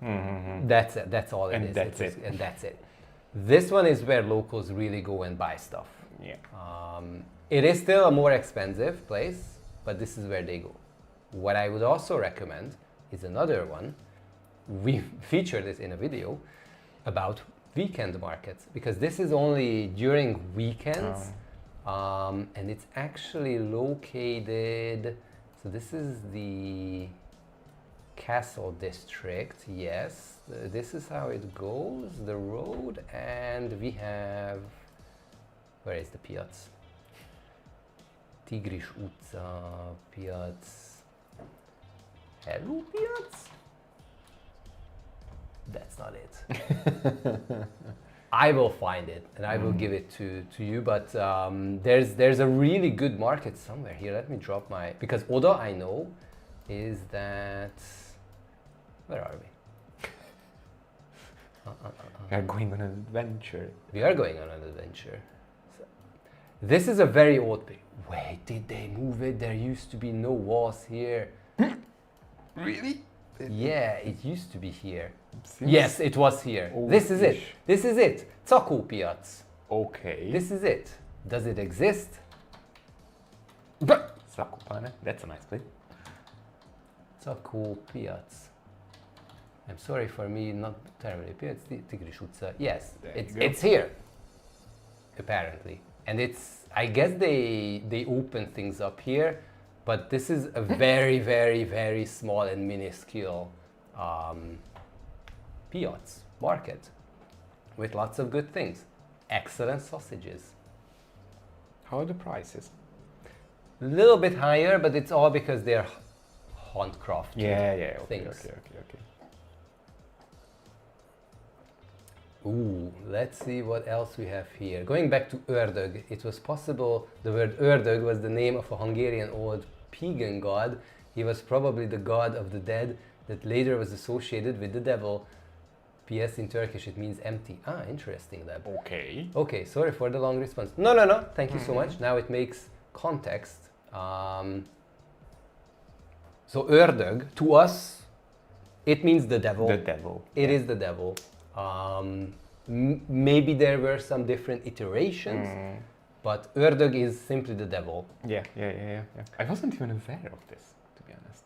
That's it. That's all it is. And that's it. This one is where locals really go and buy stuff. Yeah. It is still a more expensive place, but this is where they go. What I would also recommend is another one. We featured this in a video about weekend markets because this is only during weekends, and it's actually located. So this is the Castle district, yes. This is how it goes, the road, and we have... Where is the piac? Tigris utca, piac... Hello, piac? That's not it. I will find it and I will give it to you, but there's a really good market somewhere here. Let me drop my... Because Oda, I know, is that... Where are we? We are going on an adventure. We are going on an adventure. So, this is a very old thing. Wait, did they move it? There used to be no walls here. Really? Yeah, it used to be here. Since Yes, it was here. This is it. This is it. Cakupiac. Okay. This is it. Does it exist? Zakopane. That's a nice place. Cakupiac. I'm sorry for me not terribly. Piac Tigris utca. Yes, it's here. Apparently. And it's, I guess they open things up here, but this is a very, very, very small and minuscule piac market with lots of good things. Excellent sausages. How are the prices? A little bit higher, but it's all because they're handcrafted Okay, things. okay. Ooh, let's see what else we have here. Going back to ördög, it was possible the word ördög was the name of a Hungarian old pagan god. He was probably the god of the dead that later was associated with the devil. P.S. in Turkish it means empty. Ah, interesting that. Okay. Okay, sorry for the long response. No, thank you so much. Now it makes context. So ördög, to us, it means the devil. The devil. It is the devil. Maybe there were some different iterations, but ördög is simply the devil. Yeah. I wasn't even aware of this, to be honest.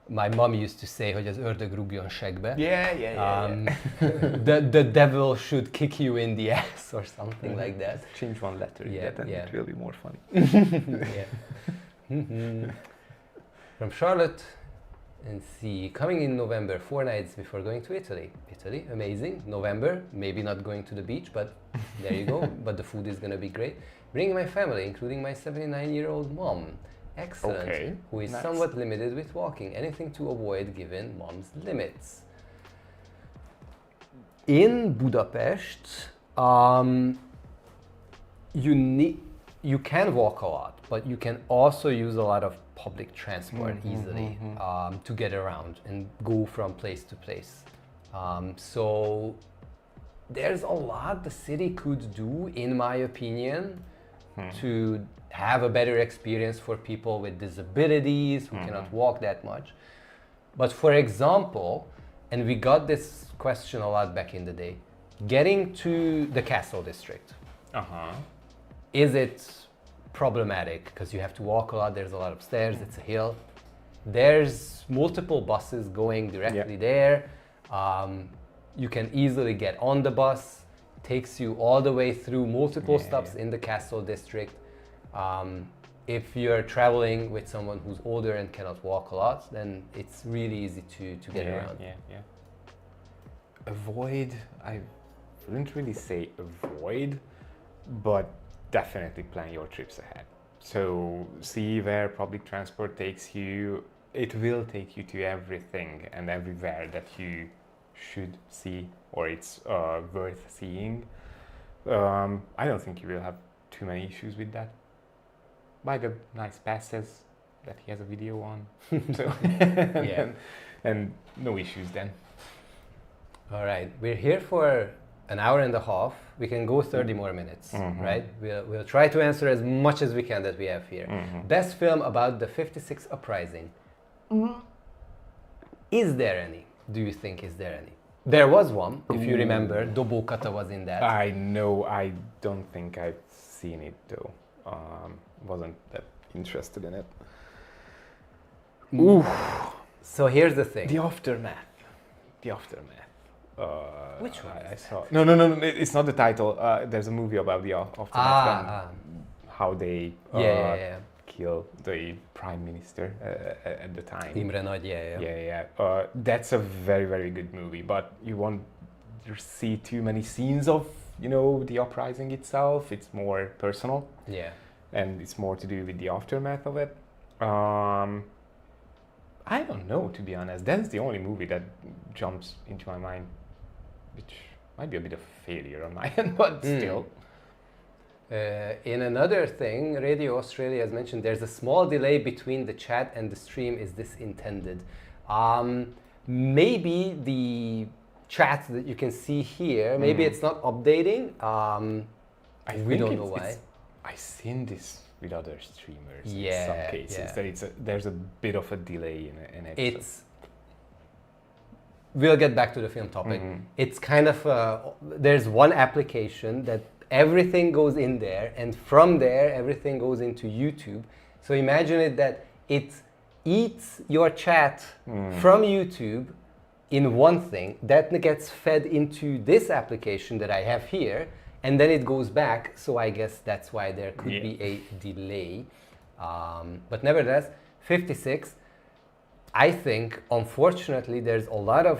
My mom used to say, hogy az ördög rúgjon segbe. Yeah. The devil should kick you in the ass or something like that. Change one letter in that and it will be more funny. From Charlotte and see, coming in November, 4 nights before going to Italy. Italy, amazing. November, maybe not going to the beach, but there you go. But the food is gonna be great. Bringing my family, including my 79-year-old mom. Excellent. Okay, Who is nice. somewhat limited with walking. Anything to avoid given mom's limits. In Budapest, you can walk a lot, but you can also use a lot of public transport easily to get around and go from place to place. So there's a lot the city could do, in my opinion, to have a better experience for people with disabilities who cannot walk that much. But for example, and we got this question a lot back in the day, getting to the Castle district. Is it problematic because you have to walk a lot, there's a lot of stairs, it's a hill. There's multiple buses going directly there. You can easily get on the bus, takes you all the way through multiple stops in the Castle district. If you're traveling with someone who's older and cannot walk a lot, then it's really easy to get around. Avoid, I wouldn't really say avoid, but definitely plan your trips ahead. So see where public transport takes you. It will take you to everything and everywhere that you should see or it's worth seeing. I don't think you will have too many issues with that. Buy the nice passes that he has a video on. So and no issues then. All right, we're here for an hour and a half. We can go 30 more minutes, right? We'll try to answer as much as we can that we have here. Best film about the 56 uprising. Is there any? Do you think is there any? There was one, if you remember. Dobó Kata was in that. I know. I don't think I've seen it though. Wasn't that interested in it. So here's the thing. The aftermath. Which one? I saw. No. It's not the title. There's a movie about the aftermath. How they kill the prime minister at the time. Imre Nagy, yeah. Yeah. That's a very, very good movie, but you won't see too many scenes of, the uprising itself. It's more personal. Yeah. And it's more to do with the aftermath of it. I don't know, to be honest. That's the only movie that jumps into my mind, which might be a bit of a failure on my end, but still. In another thing, Radio Australia has mentioned there's a small delay between the chat and the stream. Is this intended? Maybe the chat that you can see here, maybe it's not updating. We don't know why. I've seen this with other streamers in some cases. That there's a bit of a delay in it. We'll get back to the film topic. It's kind of there's one application that everything goes in there, and from there everything goes into YouTube. So imagine it that it eats your chat from YouTube in one thing that gets fed into this application that I have here, and then it goes back. So I guess that's why there could be a delay. But nevertheless, 56. I think, unfortunately, there's a lot of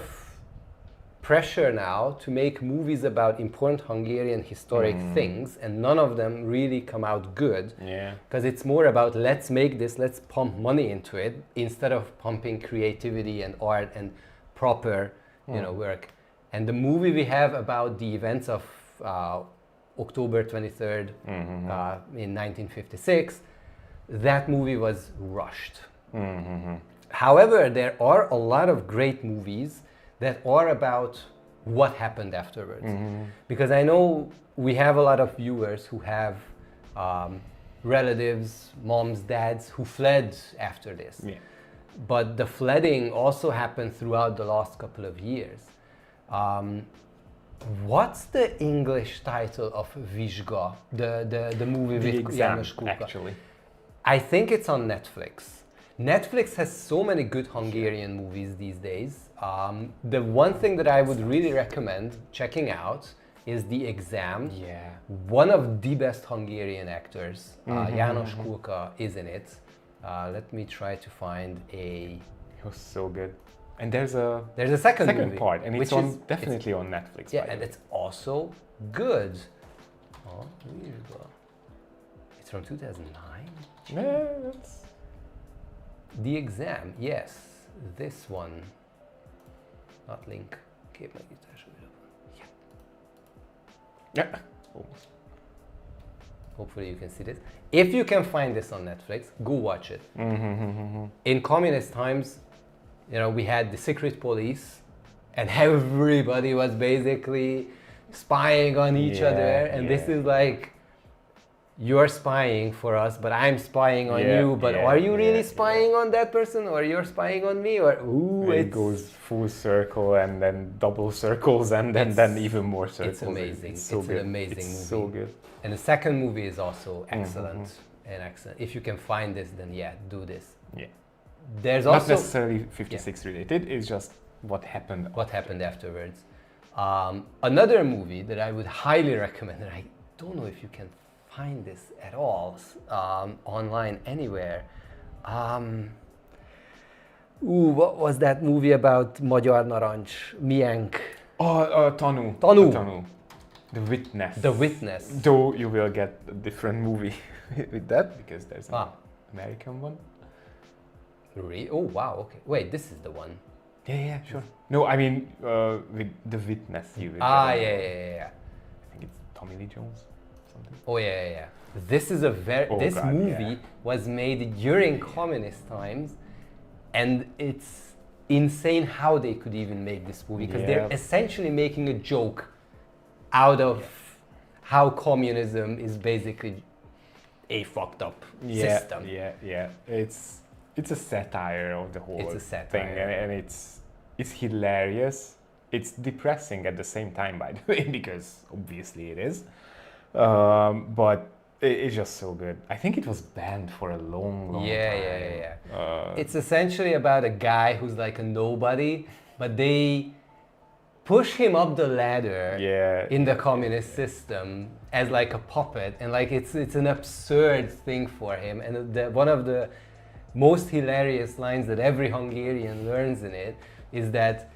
pressure now to make movies about important Hungarian historic things, and none of them really come out good. Yeah. Because it's more about let's make this, let's pump money into it, instead of pumping creativity and art and proper, work. And the movie we have about the events of October 23rd in 1956, that movie was rushed. However, there are a lot of great movies that are about what happened afterwards. Because I know we have a lot of viewers who have relatives, moms, dads who fled after this. Yeah. But the flooding also happened throughout the last couple of years. What's the English title of Vizsga, the movie with János Kuka? Actually, I think it's on Netflix. Netflix has so many good Hungarian movies these days. The one thing that I would really recommend checking out is The Exam. Yeah. One of the best Hungarian actors, János Kuka, is in it. Let me try to find a... It was so good. And there's a second movie, part, and it's definitely on Netflix. Yeah, and it's also good. Oh, here you go. It's from 2009. Yeah, that's... The Exam, yes, this one. Not link. Yeah. Almost. Hopefully you can see this. If you can find this on Netflix, go watch it. In communist times, we had the secret police, and everybody was basically spying on each other. And this is like, you're spying for us, but I'm spying on you. But are you really spying on that person, or you're spying on me? Or it goes full circle, and then double circles, and then even more circles. It's amazing. It's so good. An amazing movie. It's so good. And the second movie is also excellent. Excellent. If you can find this, then do this. Yeah. There's not also necessarily 56 related. It's just what happened. What happened afterwards. Another movie that I would highly recommend, and I don't know if you can find this at all online anywhere. What was that movie about Magyar Narancs? Miénk? Tanú. The Witness. The Witness. Though you will get a different movie with that, because there's an American one. Really? Oh wow, okay. Wait, this is the one. Yeah, sure. No, I mean with The Witness. Yeah. I think it's Tommy Lee Jones. Something. Oh yeah. This is this movie was made during communist times, and it's insane how they could even make this movie, because they're essentially making a joke out of how communism is basically a fucked up system. Yeah. It's a satire of the whole thing, and it's hilarious. It's depressing at the same time, by the way, because obviously it is. But it's just so good. I think it was banned for a long time. It's essentially about a guy who's like a nobody, but they push him up the ladder Yeah. in the communist system as like a puppet, and like it's an absurd thing for him. And one of the most hilarious lines that every Hungarian learns in it is that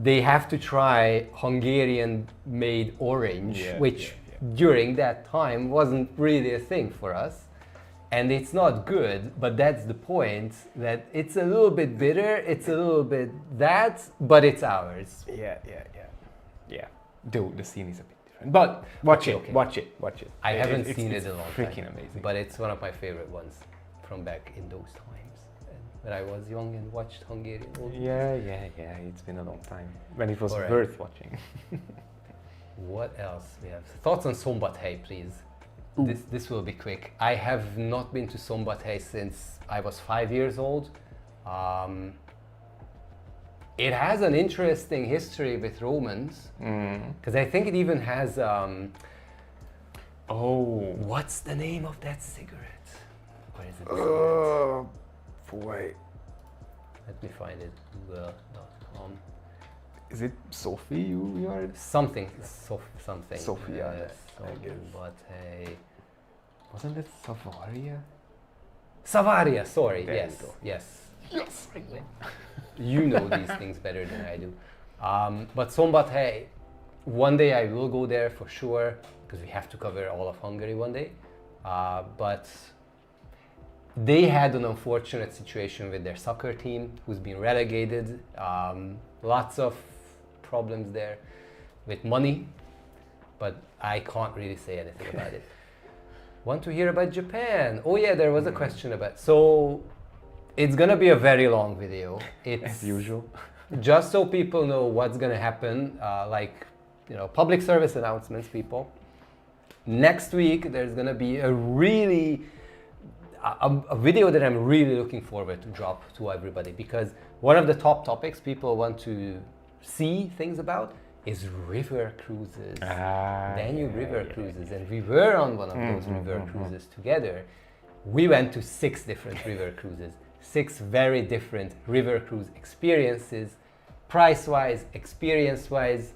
they have to try Hungarian made orange, which during that time wasn't really a thing for us. And it's not good, but that's the point, that it's a little bit bitter, it's a little bit that, but it's ours. Yeah. Though the scene is a bit different. But watch it. I haven't seen it in a long time. Freaking amazing. But it's one of my favorite ones from back in those times. When I was young and watched Hungarian old movies. Yeah. It's been a long time. When it was Alright. worth watching. What else we have? Thoughts on Szombathely, please. This will be quick. I have not been to Szombathely since I was 5 years old. It has an interesting history with Romans, because I think it even has. What's the name of that cigarette? Where is it? Boy. Let me find it. Google.com. Is it Sophie you are? Something. Sophia, Yes. I guess. Szombathely. Wasn't it Savaria? Savaria, sorry. There Yes. you go. Yes. Yes. You know these things better than I do. But Szombathely, one day I will go there for sure, because we have to cover all of Hungary one day. But they had an unfortunate situation with their soccer team, who's been relegated. Lots of problems there with money, but I can't really say anything about it. Want to hear about Japan? Oh yeah, there was a question about. So it's gonna be a very long video. It's As usual. just so people know what's gonna happen, public service announcements, people. Next week there's gonna be a video that I'm really looking forward to drop to everybody, because one of the top topics people want to see things about is river cruises, Danube river cruises, and we were on one of those river cruises together. We went to 6 different river cruises, 6 very different river cruise experiences, price-wise, experience-wise.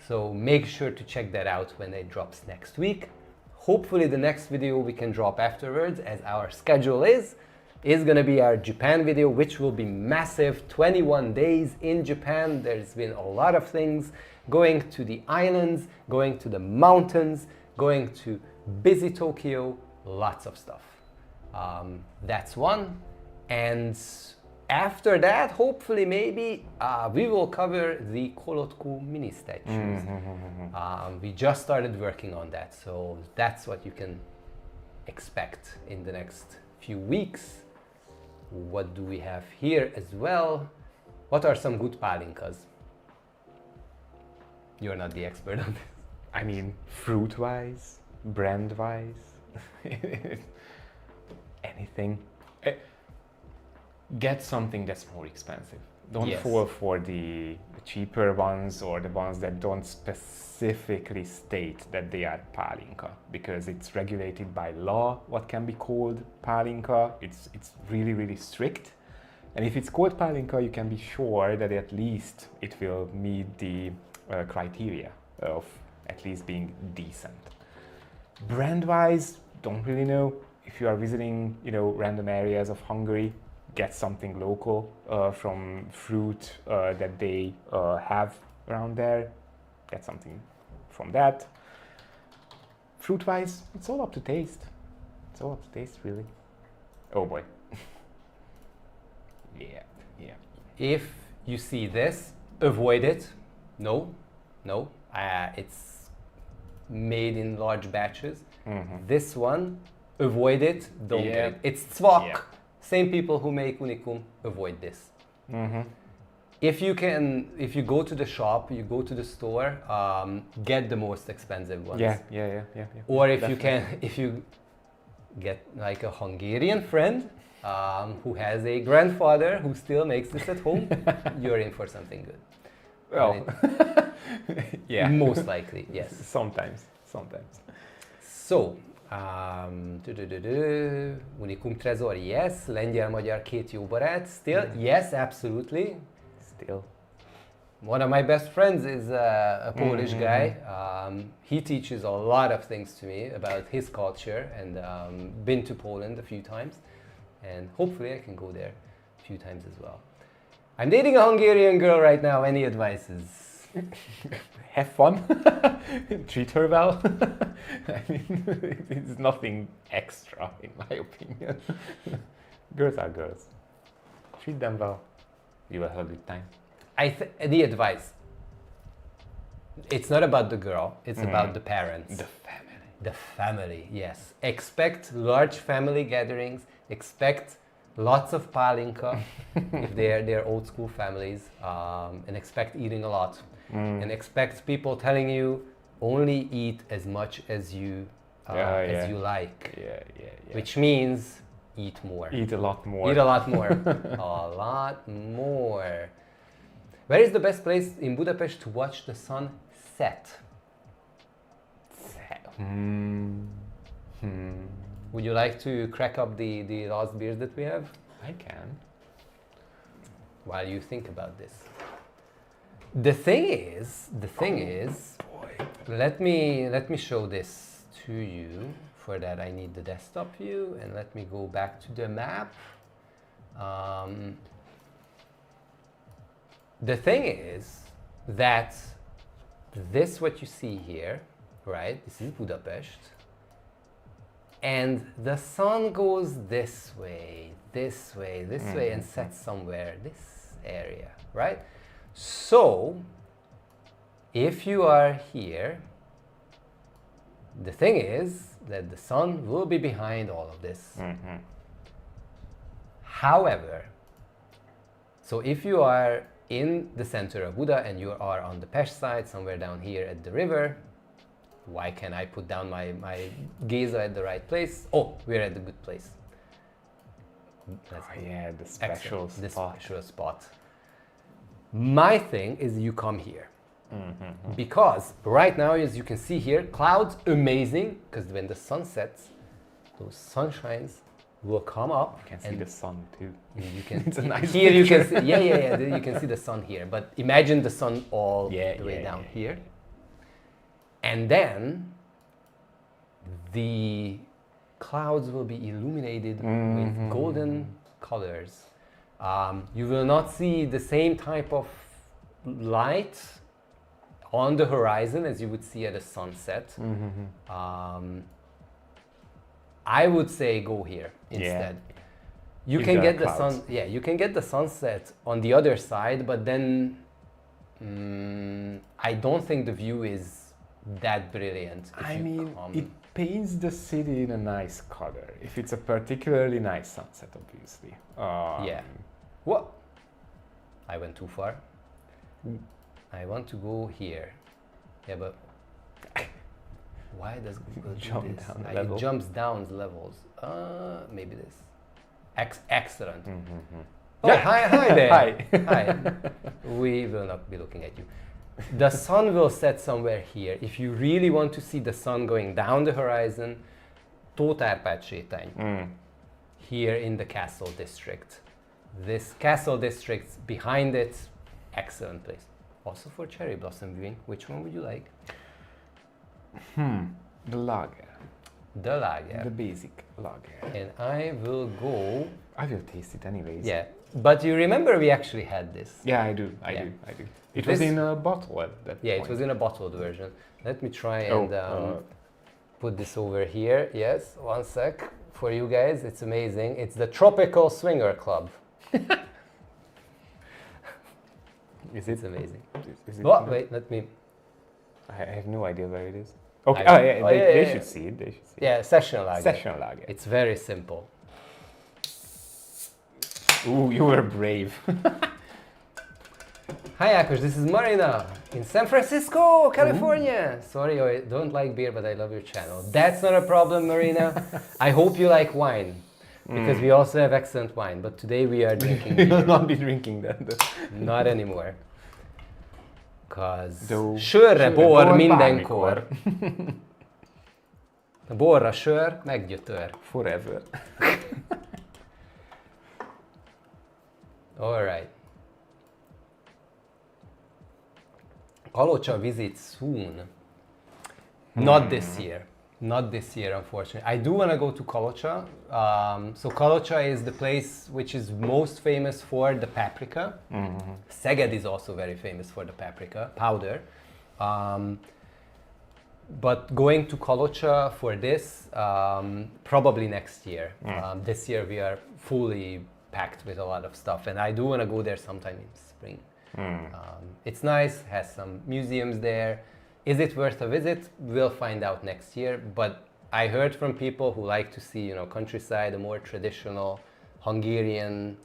So make sure to check that out when it drops next week. Hopefully the next video we can drop afterwards, as our schedule is gonna be our Japan video, which will be massive. 21 days in Japan. There's been a lot of things, going to the islands, going to the mountains, going to busy Tokyo, lots of stuff. That's one. And after that, hopefully maybe we will cover the Kolotku mini statues. We just started working on that, so that's what you can expect in the next few weeks. What do we have here as well? What are some good pálinkas? You're not the expert on this. I mean, fruit-wise, brand-wise, anything. Get something that's more expensive. Don't fall for the cheaper ones or the ones that don't specifically state that they are pálinka, because it's regulated by law what can be called pálinka. It's really, really strict. And if it's called pálinka, you can be sure that at least it will meet the criteria of at least being decent. Brand-wise, don't really know. If you are visiting, random areas of Hungary, get something local from fruit that they have around there. Get something from that. Fruit-wise, it's all up to taste. It's all up to taste, really. Oh boy. Yeah. If you see this, avoid it. No. It's made in large batches. This one, avoid it. Don't get it. It's Tzvak. Yeah. Same people who make Unicum, avoid this. If you go to the shop, you go to the store, get the most expensive ones. Yeah. Or if you get like a Hungarian friend who has a grandfather who still makes this at home, you're in for something good. Well, yeah. Most likely, yes. Sometimes. So, Unicum Trezor, yes. Lengyel-magyar két jó barát, still, yes, absolutely. Still. One of my best friends is a Polish guy. He teaches a lot of things to me about his culture, and been to Poland a few times, and hopefully I can go there a few times as well. I'm dating a Hungarian girl right now. Any advices? Have fun. Treat her well. I mean, it's nothing extra, in my opinion. Girls are girls. Treat them well. You will have a good time. The advice. It's not about the girl. It's about the parents. The family. The family, yes. Expect large family gatherings. Expect lots of palinka if they're old school families, and expect eating a lot. And expect people telling you only eat as much as you as you like. Yeah. Which means eat more. Eat a lot more. Eat a lot more. A lot more. Where is the best place in Budapest to watch the sun set? Would you like to crack up the last beers that we have? I can. While you think about this. The thing is, let me show this to you. For that I need the desktop view, and let me go back to the map. The thing is that this, what you see here, right? This is Budapest. And the sun goes this way, and sets somewhere, this area, right? So, if you are here, the thing is that the sun will be behind all of this. However, so if you are in the center of Buda and you are on the Pest side, somewhere down here at the river, why can't I put down my gaze at the right place? Oh, we're at the good place. Yeah, the special spot. The special spot. My thing is you come here. Because right now, as you can see here, clouds amazing, because when the sun sets, those sunshines will come up. You can see the sun too. You can. It's a nice here picture. you can see, yeah. You can see the sun here, but imagine the sun all the way down here, and then the clouds will be illuminated with golden colors. You will not see the same type of light on the horizon as you would see at a sunset. I would say go here instead. You can get the sun. Yeah, you can get the sunset on the other side, but then I don't think the view is that brilliant. I mean, it paints the city in a nice color. If it's a particularly nice sunset, obviously. Yeah. What? I went too far. I want to go here. Yeah, but why does Google do this? It jumps down levels. Maybe this. Excellent. Oh, hi there. Hi. We will not be looking at you. The sun will set somewhere here. If you really want to see the sun going down the horizon, Tóth Árpád sétány. Here in the Castle District. This Castle District, behind it, excellent place. Also for cherry blossom viewing. Which one would you like? The lager. The lager. The basic lager. And I will go... I will taste it anyways. Yeah, but you remember we actually had this. Yeah, I do. It was in a bottle at that point. It was in a bottled version. Let me try and put this over here. Yes, one sec. For you guys, it's amazing. It's the Tropical Swinger Club. It's amazing. Is it wait, let me... I have no idea where it is. Okay. They should see it. They should see it. Yeah, session lager. Session lager. It's very simple. Ooh, you were brave. Hi Akash, this is Marina in San Francisco, California. Sorry, I don't like beer, but I love your channel. That's not a problem, Marina. I hope you like wine, because we also have excellent wine, but today we are drinking beer. We will not be drinking that. Not anymore. Because sörre bor mindenkor. Borra sör, meggyötör. Forever. All right. Kalocsa visit soon. Not this year. Not this year, unfortunately. I do want to go to Kalocsa. So Kalocsa is the place which is most famous for the paprika. Szeged is also very famous for the paprika powder. But going to Kalocsa for this, probably next year. This year we are fully packed with a lot of stuff, and I do want to go there sometime in spring. It's nice, has some museums there. Is it worth a visit? We'll find out next year, but I heard from people who like to see, countryside, a more traditional Hungarian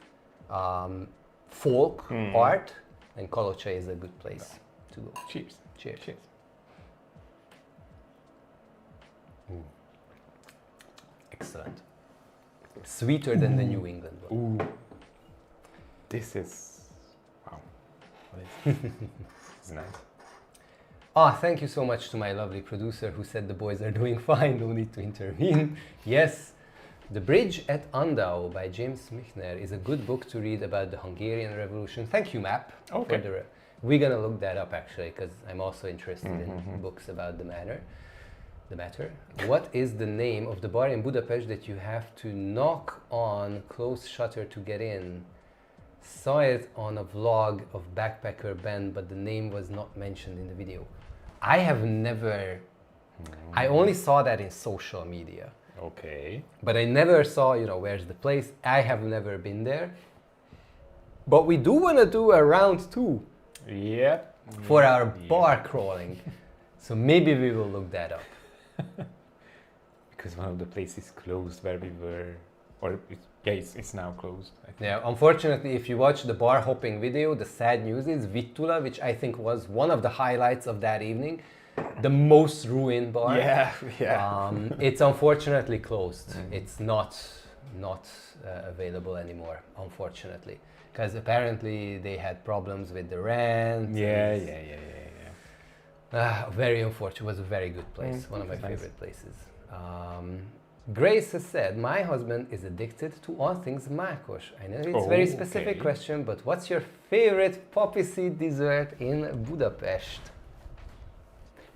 folk art, and Kalocsa is a good place to go. Cheers. Cheers. Cheers. Excellent. Sweeter than the New England one. Ooh. This is... Wow. What is it? It's nice. Thank you so much to my lovely producer who said the boys are doing fine, no need to intervene. Yes, The Bridge at Andau by James Michner is a good book to read about the Hungarian Revolution. Thank you, Map. Okay. We're gonna look that up actually, because I'm also interested in books about the matter. What is the name of the bar in Budapest that you have to knock on closed shutter to get in? Saw it on a vlog of Backpacker Ben, but the name was not mentioned in the video. I have never... I only saw that in social media. Okay. But I never saw, where's the place. I have never been there. But we do want to do a round 2. Yep. For our bar crawling. So maybe we will look that up. Because one of the places closed where we were, or it's now closed. I think. Yeah, unfortunately, if you watch the bar hopping video, the sad news is Vittula, which I think was one of the highlights of that evening, the most ruined bar. Yeah. It's unfortunately closed. It's not available anymore, unfortunately, because apparently they had problems with the rent. Yeah. Very unfortunate. It was a very good place. One of my favorite places. Grace has said, my husband is addicted to all things mákos. I know it's a very specific question, but what's your favorite poppy seed dessert in Budapest?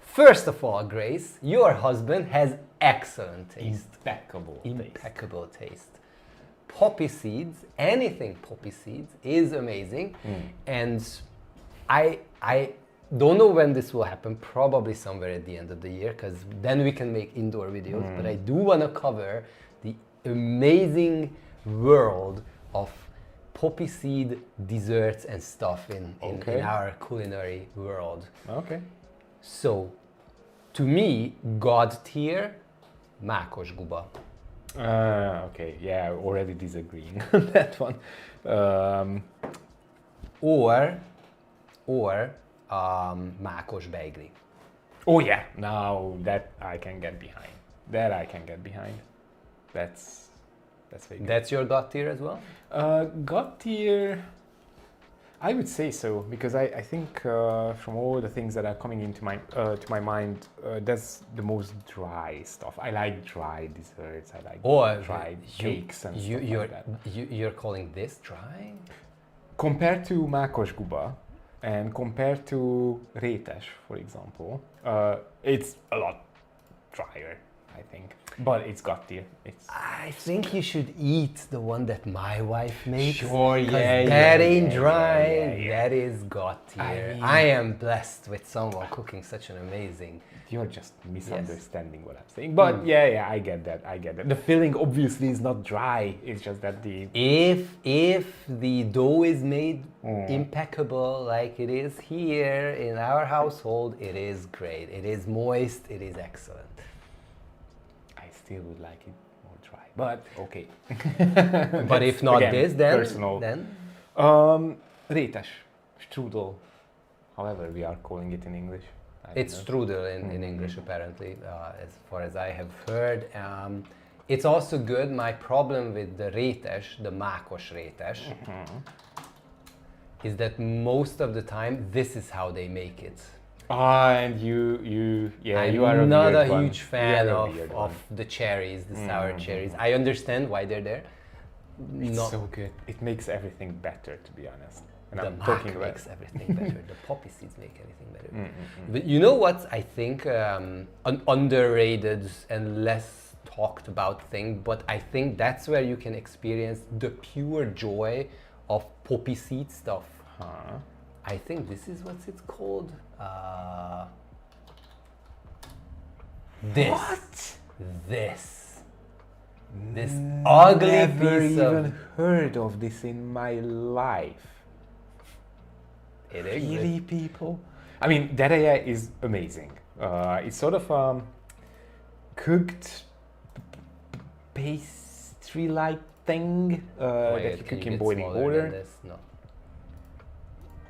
First of all, Grace, your husband has excellent taste. Impeccable taste. Poppy seeds, anything poppy seeds is amazing. And I don't know when this will happen, probably somewhere at the end of the year, because then we can make indoor videos, but I do want to cover the amazing world of poppy seed desserts and stuff in our culinary world. Okay. So, to me, God tier, mákos guba. Okay, yeah, already disagreeing on that one. Or mákos beigli. Oh yeah, now that I can get behind. That's very good. That's your God tier as well? God tier, I would say so, because I think from all the things that are coming into to my mind, that's the most dry stuff. I like dry desserts. I like dry cakes and stuff like that. You're calling this dry? Compared to mákos guba and compared to rétes, for example, it's a lot drier, I think. But it's God tier. I think you should eat the one that my wife makes. Sure, that ain't dry. That is God tier. I mean, am blessed with someone cooking such an amazing. You're just misunderstanding what I'm saying. But yeah, I get that. The filling obviously is not dry. It's just that the... If the dough is made impeccable like it is here in our household, it is great. It is moist. It is excellent. I still would like it more dry, but okay. But if not again, this, then personal. Rétes, strudel, however we are calling it in English. It's strudel in English, apparently, as far as I have heard. It's also good. My problem with the rétes, the mákos rétes, is that most of the time this is how they make it. And you are not a one. huge fan of the cherries, the sour cherries. I understand why they're there. It's so good. It makes everything better, to be honest. And the I'm mac talking about makes everything better. The poppy seeds make everything better. Mm-mm-mm. But you know what I think an underrated and less talked about thing, but I think that's where you can experience the pure joy of poppy seed stuff. Huh. I think this is what's it's called. This. What? This ugly Never piece even of. heard of this in my life. It exists. Really, people? I mean, dereje is amazing. It's sort of cooked pastry-like thing Oh my that God, you can cook you in get boiling smaller water. than this? No.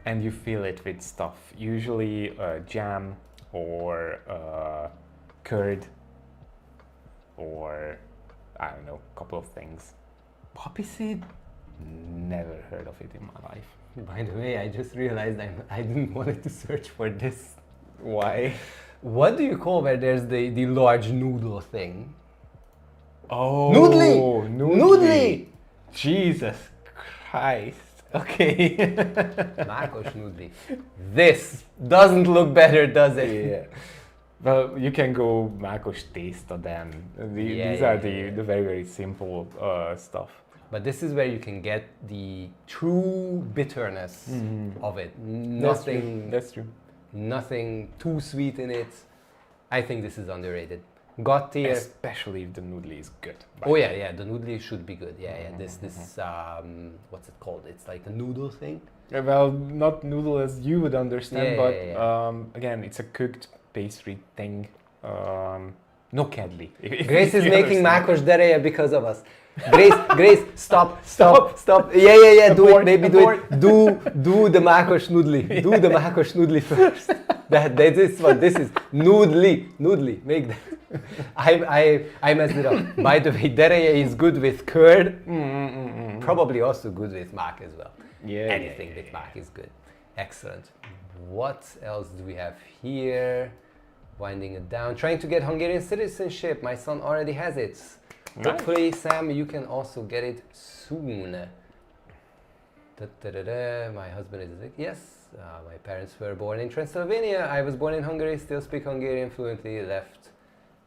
And you fill it with stuff, usually jam or curd or I don't know, a couple of things. Poppy seed? Never heard of it in my life. By the way, I just realized I didn't want to search for this. Why? What do you call where there's the large noodle thing? Oh, Noodly! Noodly! Jesus Christ. Okay. Mákos noodly. This doesn't look better, does it? Yeah. Well, you can go mákos tészta then. These are the very, very simple stuff. But this is where you can get the true bitterness of it. Nothing, That's true. nothing too sweet in it. I think this is underrated. God tier. Especially if the noodle is good. Oh yeah, the noodle should be good. Yeah. This what's it called? It's like a noodle thing. Well, not noodle as you would understand, Yeah, but yeah. again, it's a cooked pastry thing. No kedli. Grace is You making understand. mákos dereje because of us. Grace, stop. Yeah, do Abort, it, baby, abort. do it. Do the mákos noodly. Do the mákos noodly first. That is what this is. Noodly. Make that. I messed it up. By the way, dereje is good with curd. Probably also good with mac as well. Yeah. Anything with mac is good. Excellent. What else do we have here? Winding it down. Trying to get Hungarian citizenship. My son already has it. Nice. Hopefully, Sam, you can also get it soon. My husband is yes. My parents were born in Transylvania. I was born in Hungary. Still speak Hungarian fluently. Left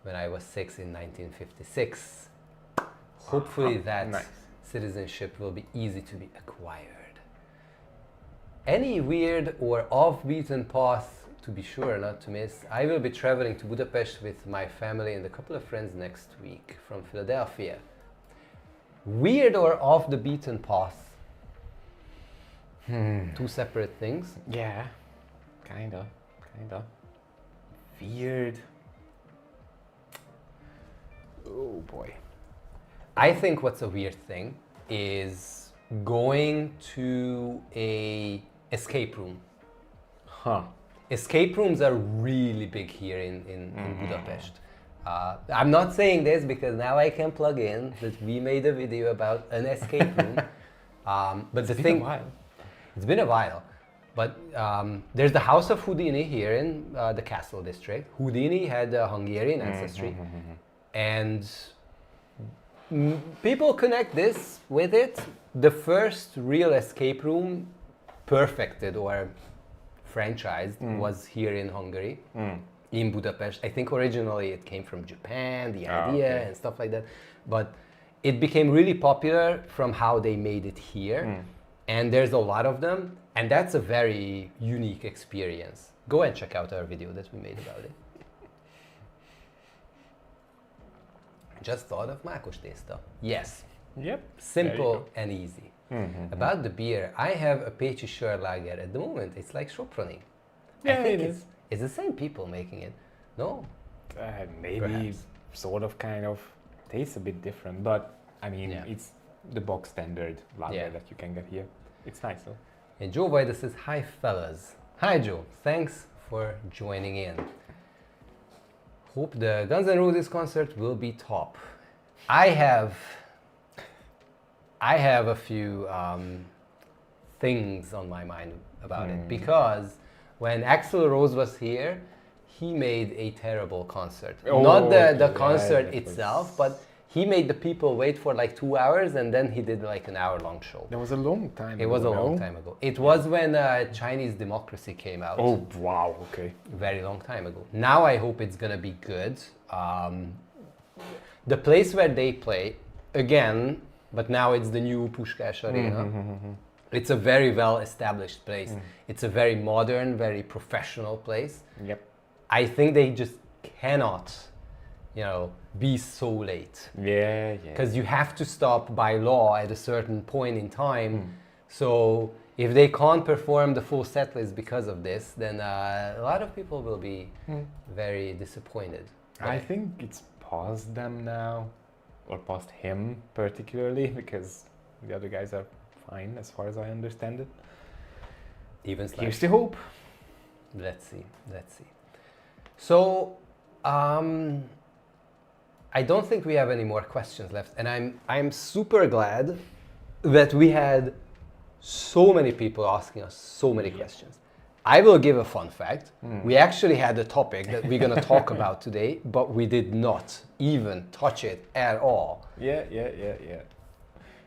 when I was 6 in 1956. Hopefully, that Nice. citizenship will be easy to be acquired. Any weird or off-beaten path to be sure not to miss? I will be traveling to Budapest with my family and a couple of friends next week from Philadelphia. Weird or off the beaten path? Two separate things. Yeah. Kinda. Weird. Oh boy. I think what's a weird thing is going to a escape room. Huh. Escape rooms are really big here in Budapest. I'm not saying this because now I can plug in that we made a video about an escape room. But the thing, it's been a while. But there's the House of Houdini here in the Castle District. Houdini had a Hungarian ancestry, and people connect this with it. The first real escape room perfected or franchised was here in Hungary, in Budapest. I think originally it came from Japan, the idea and stuff like that. But it became really popular from how they made it here. And there's a lot of them. And that's a very unique experience. Go and check out our video that we made about it. Just thought of mákos tészta. Yes. Yep. Simple and easy. About the beer, I have a Pécsi Sör Lager at the moment. It's like Soproni. Yeah, I think it is. It's the same people making it. No? Maybe Perhaps. sort of kind of tastes a bit different, but I mean Yeah. it's the box standard lager that you can get here. It's nice though. And Joe Vida says, hi fellas. Hi Joe, thanks for joining in. Hope the Guns N' Roses concert will be top. I have a few things on my mind about it because when Axl Rose was here, he made a terrible concert. Not the concert that itself, was- but he made the people wait for like 2 hours, and then he did like an hour-long show. That was a long time ago. It was a long no? time ago. It was when Chinese Democracy came out. Oh, wow, okay. Very long time ago. Now I hope it's gonna be good. The place where they play, again, but now it's the new Puskás Arena. It's a very well-established place. It's a very modern, very professional place. Yep. I think they just cannot, you know, be so late. Yeah. Because you have to stop by law at a certain point in time. So if they can't perform the full set list because of this, then a lot of people will be very disappointed. I think it's past them now, or past him particularly, because the other guys are fine as far as I understand it. Even slightly. Here's the hope. Let's see. So, I don't think we have any more questions left, and I'm super glad that we had so many people asking us so many questions. I will give a fun fact. We actually had a topic that we're going to talk about today, but we did not even touch it at all. Yeah.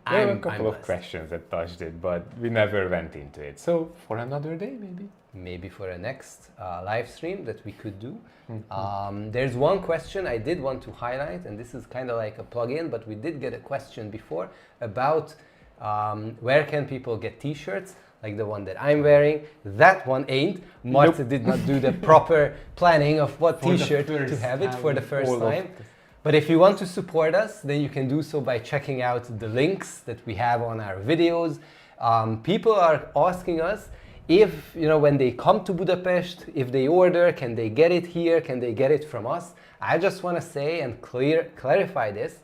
There were a couple of questions that touched it, but we never went into it. So for another day, maybe. Maybe for a next live stream that we could do. There's one question I did want to highlight, and this is kind of like a plug-in, but we did get a question before about where can people get t-shirts, like the one that I'm wearing. That one ain't. Marta did not do the proper planning of what t-shirt to have it for the first time. But if you want to support us, then you can do so by checking out the links that we have on our videos. People are asking us if, you know, when they come to Budapest, if they order, can they get it here? Can they get it from us? I just want to say and clarify this.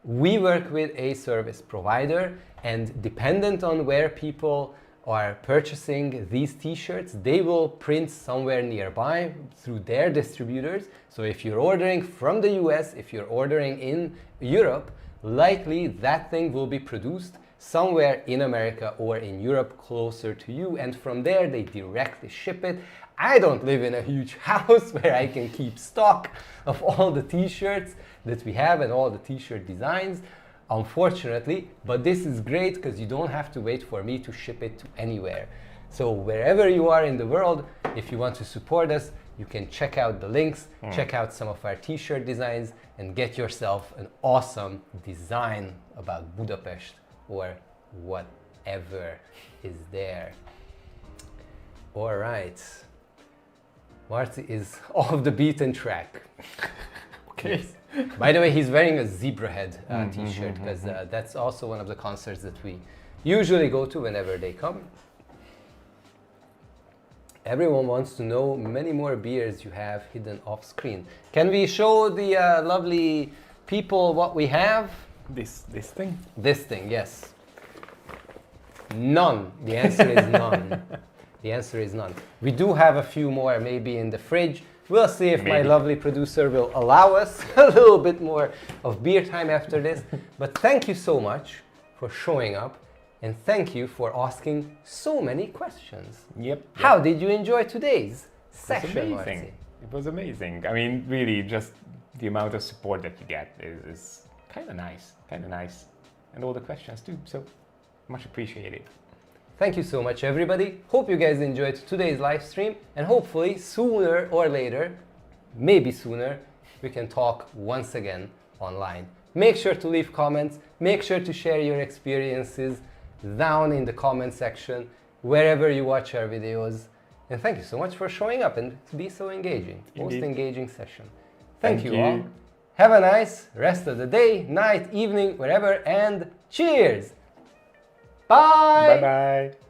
We work with a service provider, and dependent on where people are purchasing these t-shirts, they will print somewhere nearby through their distributors. So if you're ordering from the US, if you're ordering in Europe, likely that thing will be produced somewhere in America or in Europe closer to you, and from there they directly ship it. I don't live in a huge house where I can keep stock of all the t-shirts that we have and all the t-shirt designs, unfortunately, but this is great because you don't have to wait for me to ship it to anywhere. So wherever you are in the world, if you want to support us, you can check out the links, check out some of our t-shirt designs, and get yourself an awesome design about Budapest or whatever is there. All right. Marty is off the beaten track. Okay. Yes. By the way, he's wearing a zebra head t-shirt because that's also one of the concerts that we usually go to whenever they come. Everyone wants to know many more beers you have hidden off screen. Can we show the lovely people what we have? This thing? This thing, yes. None. The answer is none. The answer is none. We do have a few more maybe in the fridge. We'll see if my lovely producer will allow us a little bit more of beer time after this. But thank you so much for showing up, and thank you for asking so many questions. Yep. How did you enjoy today's session, amazing. Marci? It was amazing. I mean, really, just the amount of support that you get is kind of nice. And all the questions too, so much appreciated. Thank you so much, everybody. Hope you guys enjoyed today's live stream, and hopefully sooner or later, maybe sooner, we can talk once again online. Make sure to leave comments, make sure to share your experiences down in the comment section, wherever you watch our videos. And thank you so much for showing up and to be so engaging. Most engaging session. Thank you all. Have a nice rest of the day, night, evening, wherever, and cheers! Bye! Bye-bye!